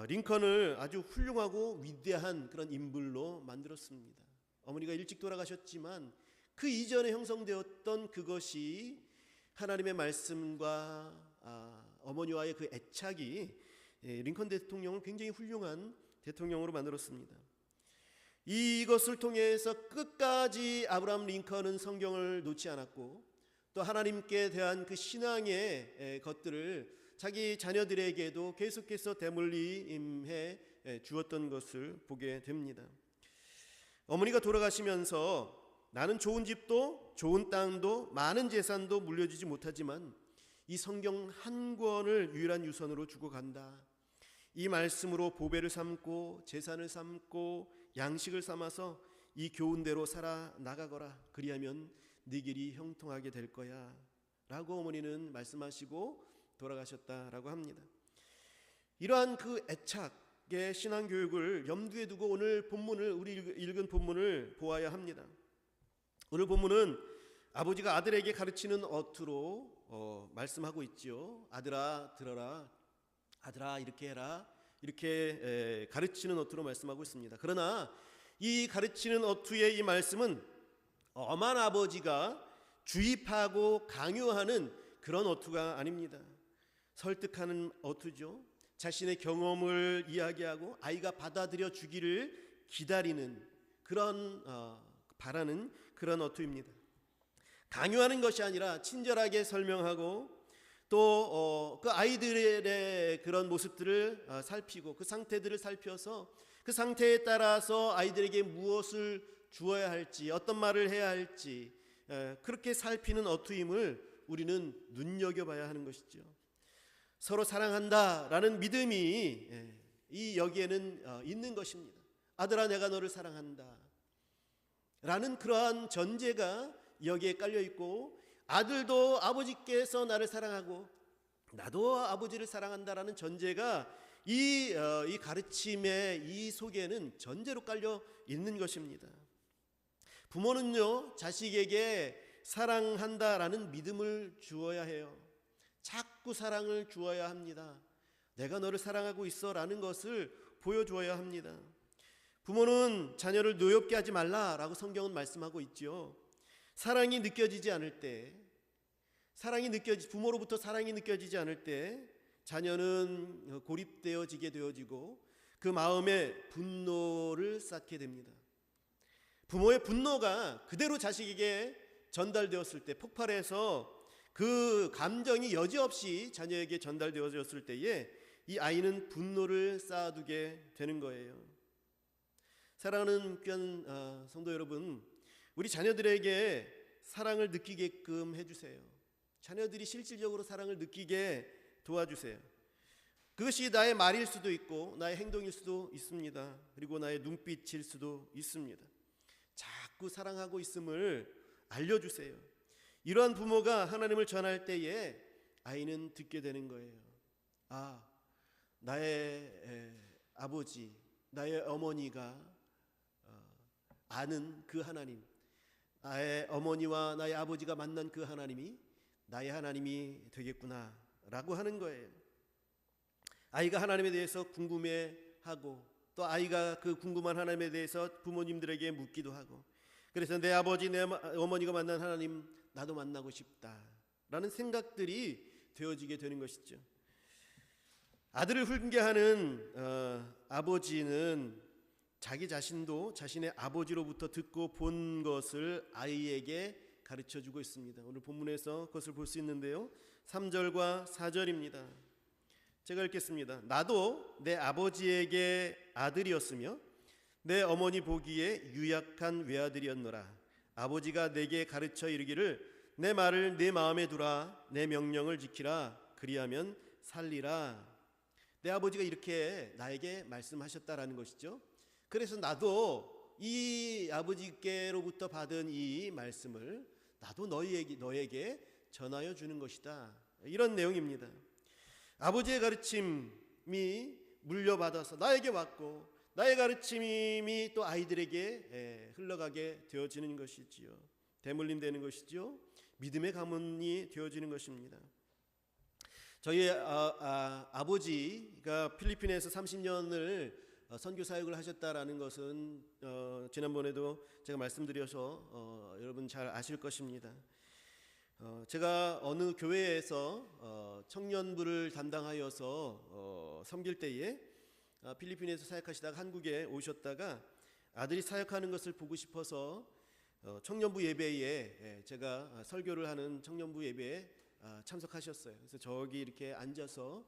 링컨을 아주 훌륭하고 위대한 그런 인물로 만들었습니다. 어머니가 일찍 돌아가셨지만 그 이전에 형성되었던 그것이 하나님의 말씀과 어머니와의 그 애착이 링컨 대통령을 굉장히 훌륭한 대통령으로 만들었습니다. 이것을 통해서 끝까지 아브라함 링컨은 성경을 놓지 않았고 또 하나님께 대한 그 신앙의 것들을 자기 자녀들에게도 계속해서 대물림해 주었던 것을 보게 됩니다. 어머니가 돌아가시면서 나는 좋은 집도 좋은 땅도 많은 재산도 물려주지 못하지만 이 성경 한 권을 유일한 유선으로 주고 간다. 이 말씀으로 보배를 삼고 재산을 삼고 양식을 삼아서 이 교훈대로 살아 나가거라. 그리하면 네 길이 형통하게 될 거야 라고 어머니는 말씀하시고 돌아가셨다라고 합니다. 이러한 그 애착의 신앙교육을 염두에 두고 오늘 본문을 우리 읽은 본문을 보아야 합니다. 오늘 본문은 아버지가 아들에게 가르치는 어투로 말씀하고 있지요. 아들아 들어라, 아들아 이렇게 해라, 이렇게 가르치는 어투로 말씀하고 있습니다. 그러나 이 가르치는 어투의 이 말씀은 엄한 아버지가 주입하고 강요하는 그런 어투가 아닙니다. 설득하는 어투죠. 자신의 경험을 이야기하고 아이가 받아들여 주기를 기다리는 그런 바라는 그런 어투입니다. 강요하는 것이 아니라 친절하게 설명하고 또 그 아이들의 그런 모습들을 살피고 그 상태들을 살펴서 그 상태에 따라서 아이들에게 무엇을 주어야 할지 어떤 말을 해야 할지 그렇게 살피는 어투임을 우리는 눈여겨봐야 하는 것이죠. 서로 사랑한다라는 믿음이 이 여기에는 있는 것입니다. 아들아 내가 너를 사랑한다 라는 그러한 전제가 여기에 깔려 있고 아들도 아버지께서 나를 사랑하고 나도 아버지를 사랑한다라는 전제가 이 가르침의 이 속에는 전제로 깔려 있는 것입니다. 부모는요 자식에게 사랑한다라는 믿음을 주어야 해요. 자꾸 사랑을 주어야 합니다. 내가 너를 사랑하고 있어 라는 것을 보여주어야 합니다. 부모는 자녀를 노엽게 하지 말라라고 성경은 말씀하고 있죠. 사랑이 느껴지지 않을 때, 부모로부터 사랑이 느껴지지 않을 때 자녀는 고립되어지게 되어지고 그 마음에 분노를 쌓게 됩니다. 부모의 분노가 그대로 자식에게 전달되었을 때, 폭발해서 그 감정이 여지없이 자녀에게 전달되어졌을 때에 이 아이는 분노를 쌓아두게 되는 거예요. 사랑하는 귀한 성도 여러분, 우리 자녀들에게 사랑을 느끼게끔 해주세요. 자녀들이 실질적으로 사랑을 느끼게 도와주세요. 그것이 나의 말일 수도 있고 나의 행동일 수도 있습니다. 그리고 나의 눈빛일 수도 있습니다. 자꾸 사랑하고 있음을 알려주세요. 이러한 부모가 하나님을 전할 때에 아이는 듣게 되는 거예요. 아, 나의 아버지, 나의 어머니가 아는 그 하나님, 나의 어머니와 나의 아버지가 만난 그 하나님이 나의 하나님이 되겠구나 라고 하는 거예요. 아이가 하나님에 대해서 궁금해하고 또 아이가 그 궁금한 하나님에 대해서 부모님들에게 묻기도 하고, 그래서 내 아버지, 내 어머니가 만난 하나님 나도 만나고 싶다라는 생각들이 되어지게 되는 것이죠. 아들을 훈계하는 아버지는 자기 자신도 자신의 아버지로부터 듣고 본 것을 아이에게 가르쳐주고 있습니다. 오늘 본문에서 그것을 볼 수 있는데요, 3절과 4절입니다. 제가 읽겠습니다. 나도 내 아버지에게 아들이었으며 내 어머니 보기에 유약한 외아들이었노라. 아버지가 내게 가르쳐 이르기를 내 말을 내 마음에 두라, 내 명령을 지키라, 그리하면 살리라. 내 아버지가 이렇게 나에게 말씀하셨다라는 것이죠. 그래서 나도 이 아버지께로부터 받은 이 말씀을 나도 너에게 전하여 주는 것이다, 이런 내용입니다. 아버지의 가르침이 물려받아서 나에게 왔고 나의 가르침이 또 아이들에게 흘러가게 되어지는 것이지요. 대물림 되는 것이지요. 믿음의 가문이 되어지는 것입니다. 저희 아버지가 필리핀에서 30년을 선교 사역을 하셨다라는 것은 지난번에도 제가 말씀드려서 여러분 잘 아실 것입니다. 제가 어느 교회에서 청년부를 담당하여서 섬길 때에 필리핀에서 사역하시다가 한국에 오셨다가 아들이 사역하는 것을 보고 싶어서 청년부 예배에, 제가 설교를 하는 청년부 예배에 참석하셨어요. 그래서 저기 이렇게 앉아서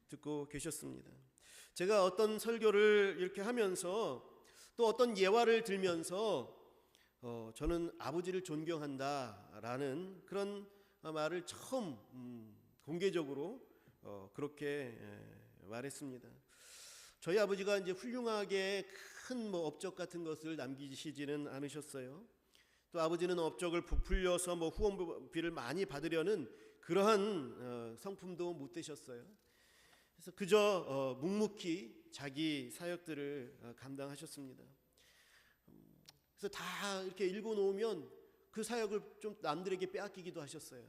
듣고 계셨습니다. 제가 어떤 설교를 이렇게 하면서 또 어떤 예화를 들면서 저는 아버지를 존경한다라는 그런 말을 처음 공개적으로 그렇게 말했습니다. 저희 아버지가 이제 훌륭하게 큰 업적 같은 것을 남기시지는 않으셨어요. 또 아버지는 업적을 부풀려서 후원비를 많이 받으려는 그러한 성품도 못 되셨어요. 그래서 그저 묵묵히 자기 사역들을 감당하셨습니다. 그래서 다 이렇게 읽어놓으면 그 사역을 좀 남들에게 빼앗기기도 하셨어요.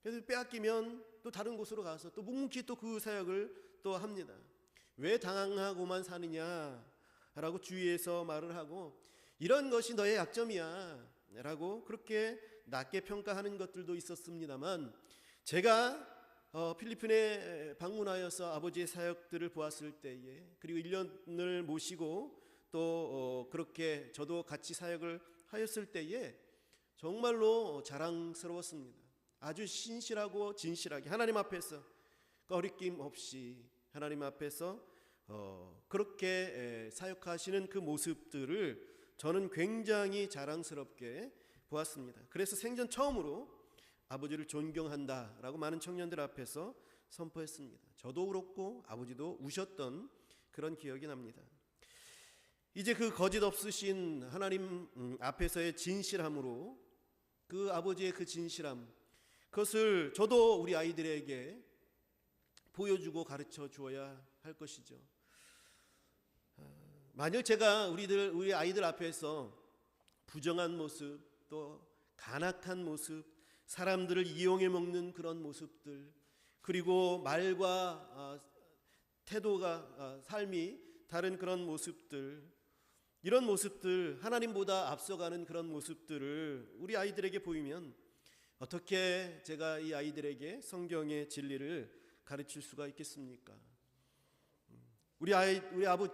그래서 빼앗기면 또 다른 곳으로 가서 또 묵묵히 또 그 사역을 또 합니다. 왜 당하고만 사느냐라고 주위에서 말을 하고, 이런 것이 너의 약점이야 라고 그렇게 낮게 평가하는 것들도 있었습니다만, 제가 필리핀에 방문하여서 아버지의 사역들을 보았을 때에, 그리고 1년을 모시고 또 그렇게 저도 같이 사역을 하였을 때에 정말로 자랑스러웠습니다. 아주 신실하고 진실하게 하나님 앞에서 거리낌 없이 하나님 앞에서 그렇게 사역하시는 그 모습들을 저는 굉장히 자랑스럽게 보았습니다. 그래서 생전 처음으로 아버지를 존경한다라고 많은 청년들 앞에서 선포했습니다. 저도 그렇고 아버지도 우셨던 그런 기억이 납니다. 이제 그 거짓 없으신 하나님 앞에서의 진실함으로, 그 아버지의 그 진실함, 그것을 저도 우리 아이들에게 보여주고 가르쳐 주어야 할 것이죠. 만약 제가 우리 아이들 앞에서 부정한 모습, 또 간악한 모습, 사람들을 이용해 먹는 그런 모습들, 그리고 말과 태도가 삶이 다른 그런 모습들, 이런 모습들, 하나님보다 앞서가는 그런 모습들을 우리 아이들에게 보이면 어떻게 제가 이 아이들에게 성경의 진리를 가르칠 수가 있겠습니까?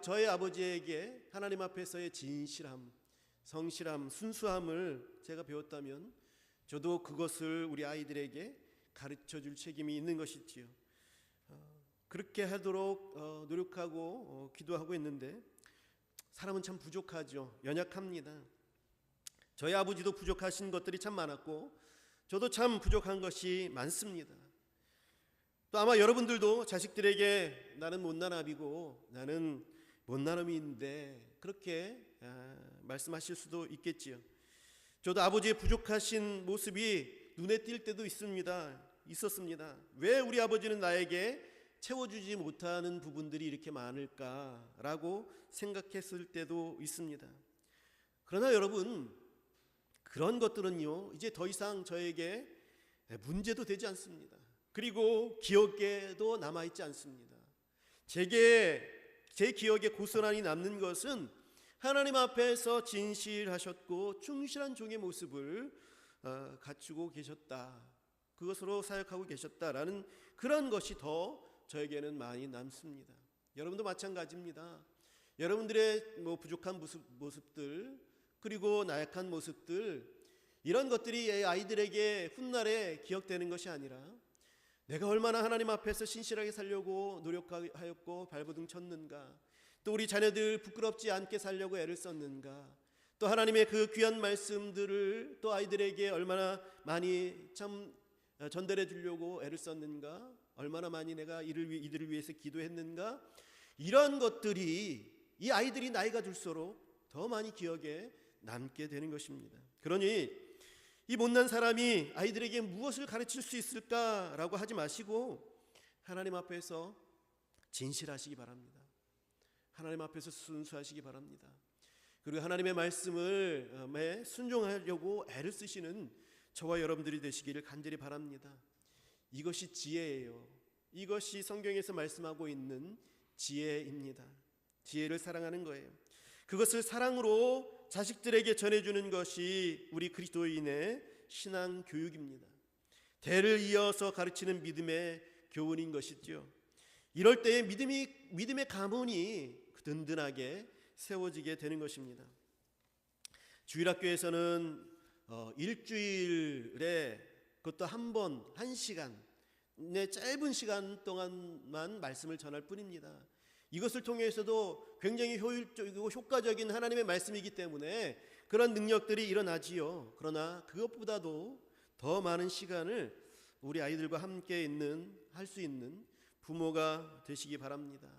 저의 아버지에게 하나님 앞에서의 진실함, 성실함, 순수함을 제가 배웠다면 저도 그것을 우리 아이들에게 가르쳐 줄 책임이 있는 것이지요. 그렇게 하도록 노력하고 기도하고 있는데 사람은 참 부족하죠. 연약합니다. 저희 아버지도 부족하신 것들이 참 많았고 저도 참 부족한 것이 많습니다. 또 아마 여러분들도 자식들에게 나는 못난아비고 나는 못난아미인데 그렇게 말씀하실 수도 있겠지요. 저도 아버지의 부족하신 모습이 눈에 띌 때도 있었습니다. 왜 우리 아버지는 나에게 채워주지 못하는 부분들이 이렇게 많을까라고 생각했을 때도 있습니다. 그러나 여러분, 그런 것들은요 이제 더 이상 저에게 문제도 되지 않습니다. 그리고 기억에도 남아있지 않습니다. 제 기억에 고스란히 남는 것은 하나님 앞에서 진실하셨고 충실한 종의 모습을 갖추고 계셨다, 그것으로 사역하고 계셨다라는 그런 것이 더 저에게는 많이 남습니다. 여러분도 마찬가지입니다. 여러분들의 부족한 모습들, 그리고 나약한 모습들, 이런 것들이 아이들에게 훗날에 기억되는 것이 아니라 내가 얼마나 하나님 앞에서 신실하게 살려고 노력하였고 발버둥 쳤는가, 또 우리 자녀들 부끄럽지 않게 살려고 애를 썼는가, 또 하나님의 그 귀한 말씀들을 또 아이들에게 얼마나 많이 참 전달해 주려고 애를 썼는가, 얼마나 많이 내가 이들을 위해서 기도했는가, 이런 것들이 이 아이들이 나이가 들수록 더 많이 기억에 남게 되는 것입니다. 그러니 이 못난 사람이 아이들에게 무엇을 가르칠 수 있을까라고 하지 마시고 하나님 앞에서 진실하시기 바랍니다. 하나님 앞에서 순수하시기 바랍니다. 그리고 하나님의 말씀을 순종하려고 애를 쓰시는 저와 여러분들이 되시기를 간절히 바랍니다. 이것이 지혜예요. 이것이 성경에서 말씀하고 있는 지혜입니다. 지혜를 사랑하는 거예요. 그것을 사랑으로 자식들에게 전해주는 것이 우리 그리스도인의 신앙 교육입니다. 대를 이어서 가르치는 믿음의 교훈인 것이죠. 이럴 때에 믿음의 가문이 든든하게 세워지게 되는 것입니다. 주일학교에서는 일주일에 그것도 한 번, 1시간, 짧은 시간 동안만 말씀을 전할 뿐입니다. 이것을 통해서도 굉장히 효율적이고 효과적인 하나님의 말씀이기 때문에 그런 능력들이 일어나지요. 그러나 그것보다도 더 많은 시간을 우리 아이들과 함께 할 수 있는 부모가 되시기 바랍니다.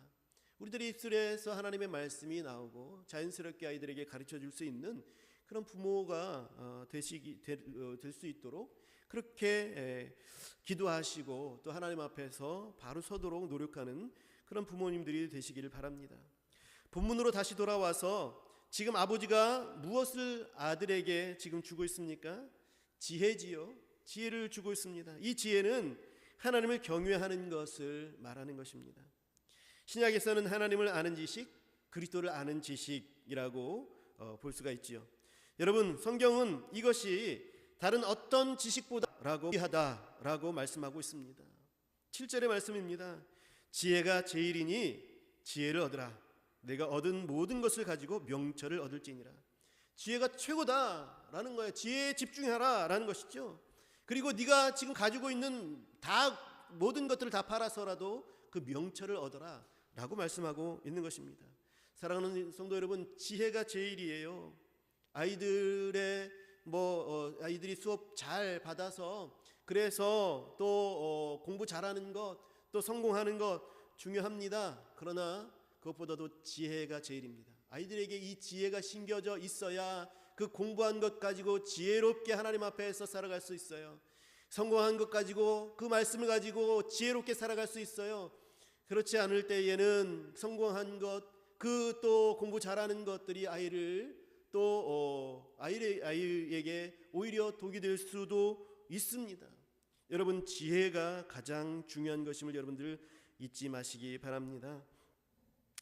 우리들의 입술에서 하나님의 말씀이 나오고 자연스럽게 아이들에게 가르쳐 줄 수 있는 그런 부모가 될 수 있도록 그렇게 기도하시고 또 하나님 앞에서 바로 서도록 노력하는 그런 부모님들이 되시기를 바랍니다. 본문으로 다시 돌아와서 지금 아버지가 무엇을 아들에게 지금 주고 있습니까? 지혜지요. 지혜를 주고 있습니다. 이 지혜는 하나님을 경외하는 것을 말하는 것입니다. 신약에서는 하나님을 아는 지식, 그리스도를 아는 지식이라고 볼 수가 있지요. 여러분, 성경은 이것이 다른 어떤 지식보다라고 귀하다라고 말씀하고 있습니다. 7절의 말씀입니다. 지혜가 제일이니 지혜를 얻으라. 내가 얻은 모든 것을 가지고 명철을 얻을지니라. 지혜가 최고다라는 거예요. 지혜에 집중하라라는 것이죠. 그리고 네가 지금 가지고 있는 모든 것들을 다 팔아서라도 그 명철을 얻어라라고 말씀하고 있는 것입니다. 사랑하는 성도 여러분, 지혜가 제일이에요. 아이들이 수업 잘 받아서 그래서 또 공부 잘하는 것, 또 성공하는 것 중요합니다. 그러나 그것보다도 지혜가 제일입니다. 아이들에게 이 지혜가 심겨져 있어야 그 공부한 것 가지고 지혜롭게 하나님 앞에서 살아갈 수 있어요. 성공한 것 가지고 그 말씀을 가지고 지혜롭게 살아갈 수 있어요. 그렇지 않을 때에는 성공한 것, 그 또 공부 잘하는 것들이 아이에게 오히려 독이 될 수도 있습니다. 여러분, 지혜가 가장 중요한 것임을 여러분들 잊지 마시기 바랍니다.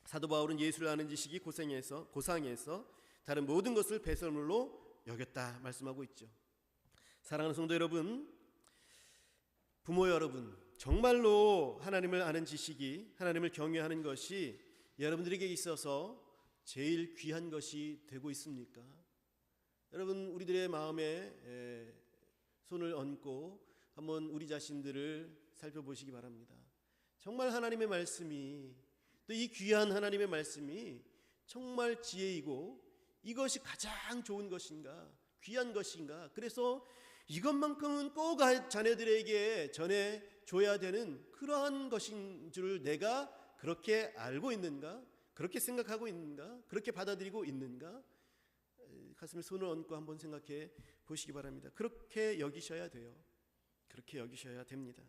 사도 바울은 예수를 아는 지식이 고상에서 다른 모든 것을 배설물로 여겼다 말씀하고 있죠. 사랑하는 성도 여러분, 부모 여러분, 정말로 하나님을 아는 지식이, 하나님을 경외하는 것이 여러분들에게 있어서 제일 귀한 것이 되고 있습니까? 여러분, 우리들의 마음에 손을 얹고 한번 우리 자신들을 살펴보시기 바랍니다. 정말 하나님의 말씀이, 또 이 귀한 하나님의 말씀이 정말 지혜이고 이것이 가장 좋은 것인가, 귀한 것인가, 그래서 이것만큼은 꼭 자녀들에게 전해줘야 되는 그러한 것인 줄 내가 그렇게 알고 있는가, 그렇게 생각하고 있는가, 그렇게 받아들이고 있는가, 가슴에 손을 얹고 한번 생각해 보시기 바랍니다. 그렇게 여기셔야 돼요. 그렇게 여기셔야 됩니다.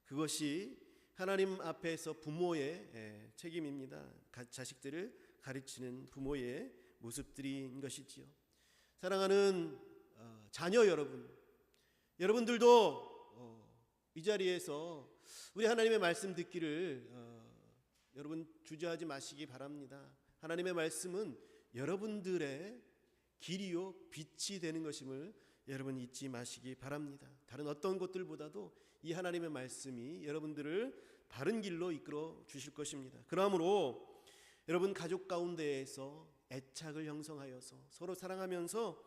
그것이 하나님 앞에서 부모의 책임입니다. 자식들을 가르치는 부모의 모습들인 것이지요. 사랑하는 자녀 여러분, 여러분들도 이 자리에서 우리 하나님의 말씀 듣기를 여러분 주저하지 마시기 바랍니다. 하나님의 말씀은 여러분들의 길이요 빛이 되는 것임을 여러분 잊지 마시기 바랍니다. 다른 어떤 것들보다도 이 하나님의 말씀이 여러분들을 바른 길로 이끌어 주실 것입니다. 그러므로 여러분 가족 가운데에서 애착을 형성하여서 서로 사랑하면서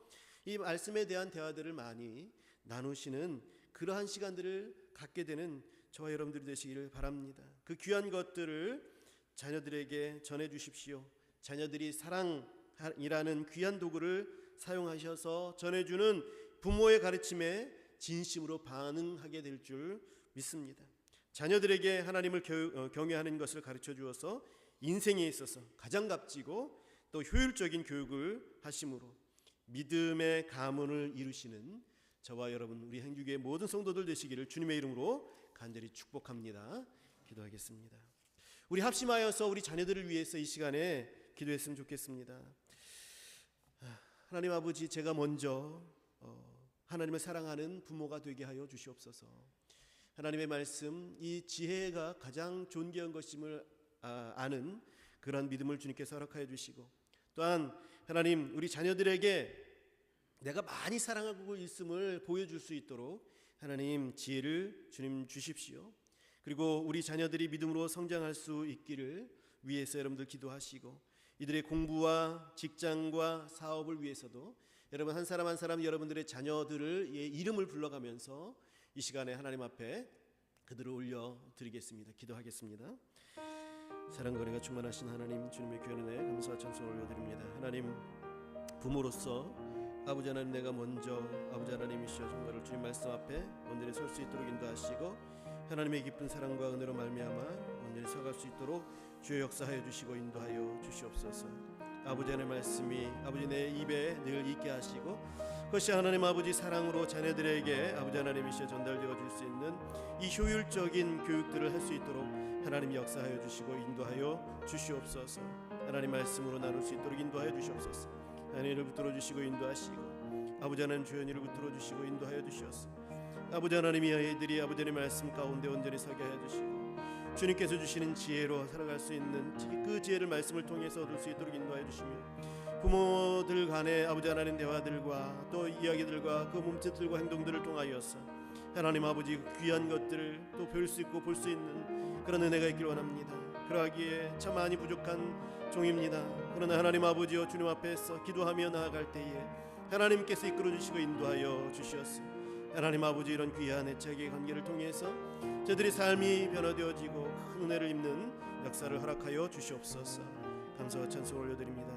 이 말씀에 대한 대화들을 많이 나누시는 그러한 시간들을 갖게 되는 저와 여러분들이 되시기를 바랍니다. 그 귀한 것들을 자녀들에게 전해 주십시오. 자녀들이 사랑이라는 귀한 도구를 사용하셔서 전해주는 부모의 가르침에 진심으로 반응하게 될 줄 믿습니다. 자녀들에게 하나님을 경외하는 것을 가르쳐 주어서 인생에 있어서 가장 값지고 또 효율적인 교육을 하심으로 믿음의 가문을 이루시는 저와 여러분 우리 행주교의 모든 성도들 되시기를 주님의 이름으로 간절히 축복합니다. 기도하겠습니다. 우리 합심하여서 우리 자녀들을 위해서 이 시간에 기도했으면 좋겠습니다. 하나님 아버지, 제가 먼저 하나님을 사랑하는 부모가 되게 하여 주시옵소서. 하나님의 말씀, 이 지혜가 가장 존귀한 것임을 아는 그런 믿음을 주님께서 허락하여 주시고, 또한 하나님 우리 자녀들에게 내가 많이 사랑하고 있음을 보여줄 수 있도록 하나님 지혜를 주님 주십시오. 그리고 우리 자녀들이 믿음으로 성장할 수 있기를 위해서 여러분들 기도하시고, 이들의 공부와 직장과 사업을 위해서도 여러분 한 사람 한 사람 여러분들의 자녀들을 이름을 불러가면서 이 시간에 하나님 앞에 그들을 올려드리겠습니다. 기도하겠습니다. 사랑과 은혜가 충만하신 하나님, 주님의 귀한 은혜 감사와 찬송을 올려드립니다. 하나님, 부모로서 아버지 하나님, 내가 먼저 아버지 하나님이시여 정말로 주님 말씀 앞에 온전히 설 수 있도록 인도하시고, 하나님의 깊은 사랑과 은혜로 말미암아 온전히 서갈 수 있도록 주의 역사하여 주시고 인도하여 주시옵소서. 아버지 하나님의 말씀이 아버지 내 입에 늘 있게 하시고, 그것이 하나님 아버지 사랑으로 자녀들에게 아버지 하나님이시여 전달되어 줄 수 있는 이 효율적인 교육들을 할 수 있도록 하나님 역사하여 주시고 인도하여 주시옵소서. 하나님 말씀으로 나눌 수 있도록 인도하여 주시옵소서. 하나님을 붙들어 주시고 인도하시고, 아버지 하나님 주연이를 붙들어 주시고 인도하여 주시옵소서. 아버지 하나님이 아이들이 아버지 하나님의 말씀 가운데 온전히 서게 하여 주시고, 주님께서 주시는 지혜로 살아갈 수 있는 그 지혜를 말씀을 통해서 얻을 수 있도록 인도하여 주시며, 부모들 간의 아버지 하나님 대화들과 또 이야기들과 그 몸짓들과 행동들을 통하여서 하나님 아버지 귀한 것들을 또 배울 수 있고 볼 수 있는 그런 은혜가 있기를 원합니다. 그러하기에 참 많이 부족한 종입니다. 그러나 하나님 아버지여 주님 앞에서 기도하며 나아갈 때에 하나님께서 이끌어 주시고 인도하여 주시옵소서. 하나님 아버지, 이런 귀한 애착의 관계를 통해서 저들의 삶이 변화되어지고 큰 은혜를 입는 역사를 허락하여 주시옵소서. 감사와 찬송을 올려드립니다.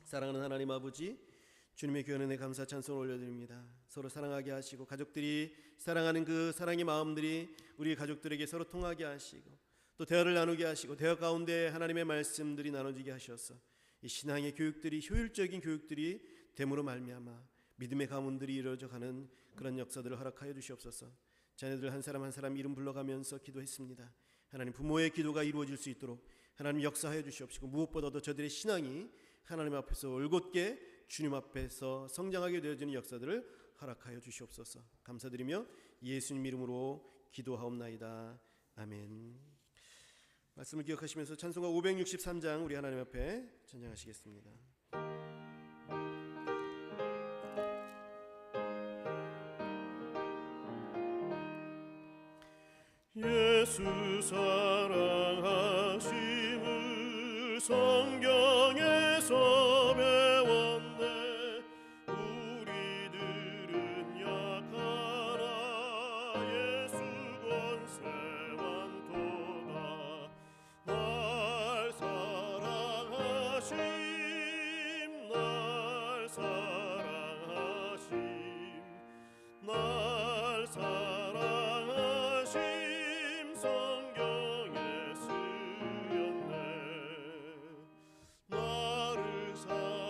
사랑하는 하나님 아버지, 주님의 귀한 은혜 감사 찬송을 올려드립니다. 서로 사랑하게 하시고, 가족들이 사랑하는 그 사랑의 마음들이 우리 가족들에게 서로 통하게 하시고, 또 대화를 나누게 하시고, 대화 가운데 하나님의 말씀들이 나눠지게 하셔서 이 신앙의 교육들이 효율적인 교육들이 됨으로 말미암아 믿음의 가문들이 이루어져 가는 그런 역사들을 허락하여 주시옵소서. 자녀들 한 사람 한 사람 이름 불러가면서 기도했습니다. 하나님, 부모의 기도가 이루어질 수 있도록 하나님 역사하여 주시옵시고, 무엇보다도 저들의 신앙이 하나님 앞에서 올곧게 주님 앞에서 성장하게 되어지는 역사들을 허락하여 주시옵소서. 감사드리며 예수님 이름으로 기도하옵나이다. 아멘. 말씀을 기억하시면서 찬송가 563장 우리 하나님 앞에 찬양하시겠습니다. 예수 사랑하심을 성경에서 배웠네. 우리들은 약하나 예수 권세 많도다. 날 사랑하심 날 사랑하심 날 사랑하심 성경에 쓰였네. 나를 사랑하시고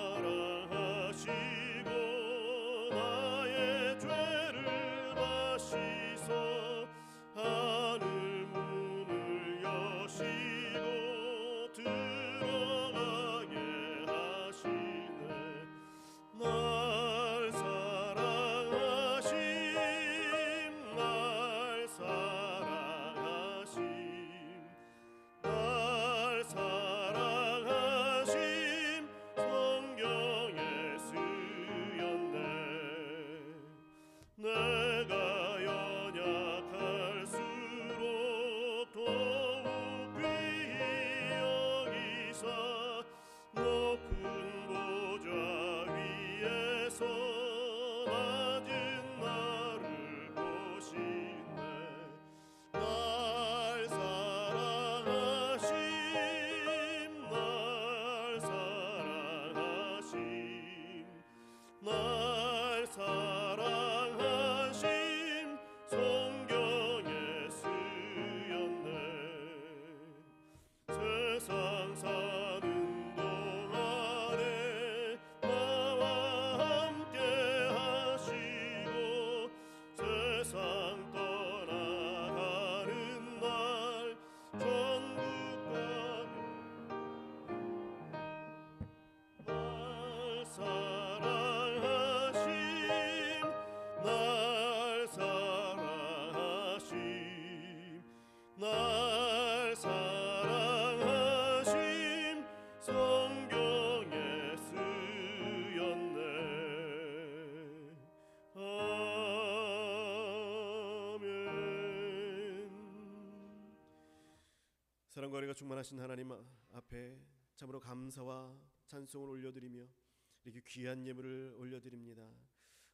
나의 죄를 마시소. 하늘 문을 여시고 들어가게 하시네. 날 사랑하심 날 사랑하심 날 사랑하심 성경에 쓰였네. 내가 연약할수록 더욱 귀히 여기사 높은 보좌 위에서 낮은 나를 보시네. 날 사랑하심 날 사랑하심 날 사랑하심 성경에 쓰였네. 세상 사는 동안에 나와 함께 하시고 세상 떠나가는 날 천국 가게 날 사랑하심 날 사랑하심 날 사랑하심 성경에 쓰였네. 아멘. 사랑과 은혜가 충만하신 하나님 앞에 참으로 감사와 찬송을 올려드리며 이렇게 귀한 예물을 올려드립니다.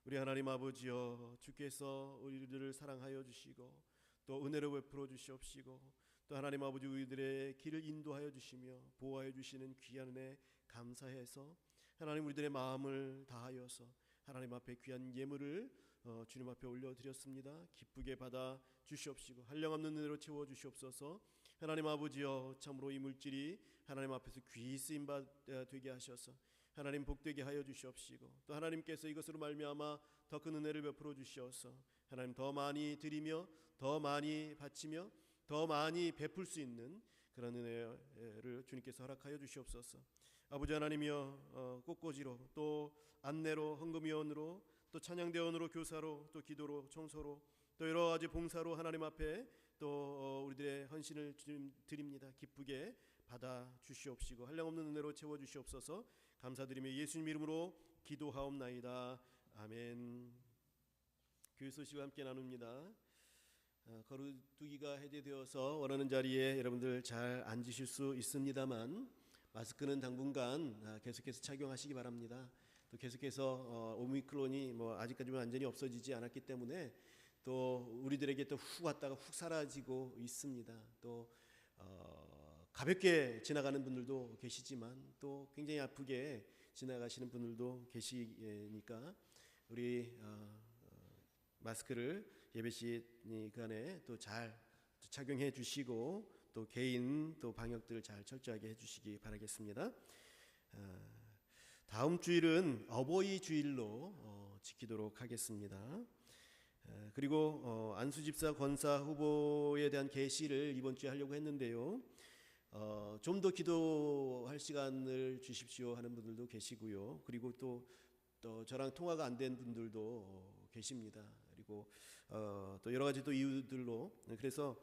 우리 하나님 아버지여, 주께서 우리들을 사랑하여 주시고 또 은혜를 베풀어 주시옵시고 또 하나님 아버지 우리들의 길을 인도하여 주시며 보호하여 주시는 귀한 은혜 감사해서 하나님 우리들의 마음을 다하여서 하나님 앞에 귀한 예물을 주님 앞에 올려드렸습니다. 기쁘게 받아 주시옵시고 한량없는 은혜로 채워 주시옵소서. 하나님 아버지여, 참으로 이 물질이 하나님 앞에서 귀히 쓰임 되게 하셔서 하나님 복되게 하여 주시옵시고 또 하나님께서 이것으로 말미암아 더 큰 은혜를 베풀어 주시어서 하나님 더 많이 드리며 더 많이 바치며 더 많이 베풀 수 있는 그런 은혜를 주님께서 허락하여 주시옵소서. 아버지 하나님이여, 꽃꽂이로 또 안내로 헌금위원으로 또 찬양대원으로 교사로 또 기도로 청소로 또 여러 가지 봉사로 하나님 앞에 또 우리들의 헌신을 주님 드립니다. 기쁘게 받아 주시옵시고 한량없는 은혜로 채워 주시옵소서. 감사드리며 예수님 이름으로 기도하옵나이다. 아멘. 교회 소식과 함께 나눕니다. 거르두기가 해제되어서 원하는 자리에 여러분들 잘 앉으실 수 있습니다만 마스크는 당분간 계속해서 착용하시기 바랍니다. 또 계속해서 오미크론이 아직까지는 완전히 없어지지 않았기 때문에 또 우리들에게 또 훅 왔다가 훅 사라지고 있습니다. 또 가볍게 지나가는 분들도 계시지만 또 굉장히 아프게 지나가시는 분들도 계시니까 우리 마스크를 예배 시간에 또 잘 착용해 주시고 또 개인 또 방역들 잘 철저하게 해주시기 바라겠습니다. 다음 주일은 어버이 주일로 지키도록 하겠습니다. 그리고 안수집사 권사 후보에 대한 계시를 이번 주에 하려고 했는데요. 좀 더 기도할 시간을 주십시오 하는 분들도 계시고요. 그리고 또 저랑 통화가 안 된 분들도 계십니다. 그리고 또 여러 가지 또 이유들로 그래서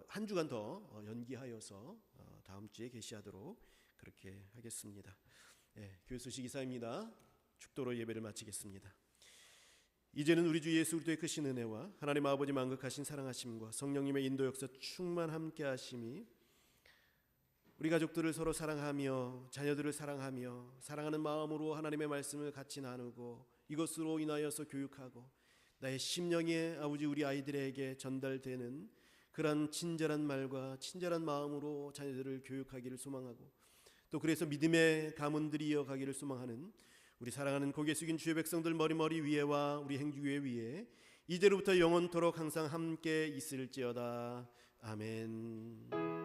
한 주간 더 연기하여서 다음 주에 개시하도록 그렇게 하겠습니다. 교회 소식 이사입니다. 축도로 예배를 마치겠습니다. 이제는 우리 주 예수 그리스도의 크신 은혜와 하나님 아버지 만극하신 사랑하심과 성령님의 인도 역사 충만 함께 하심이 우리 가족들을 서로 사랑하며 자녀들을 사랑하며 사랑하는 마음으로 하나님의 말씀을 같이 나누고 이것으로 인하여서 교육하고 나의 심령에 아버지 우리 아이들에게 전달되는 그러한 친절한 말과 친절한 마음으로 자녀들을 교육하기를 소망하고 또 그래서 믿음의 가문들이 이어가기를 소망하는 우리 사랑하는 고개 숙인 주의 백성들 머리 위에와 우리 행주교회 위에 이제로부터 영원토록 항상 함께 있을지어다. 아멘.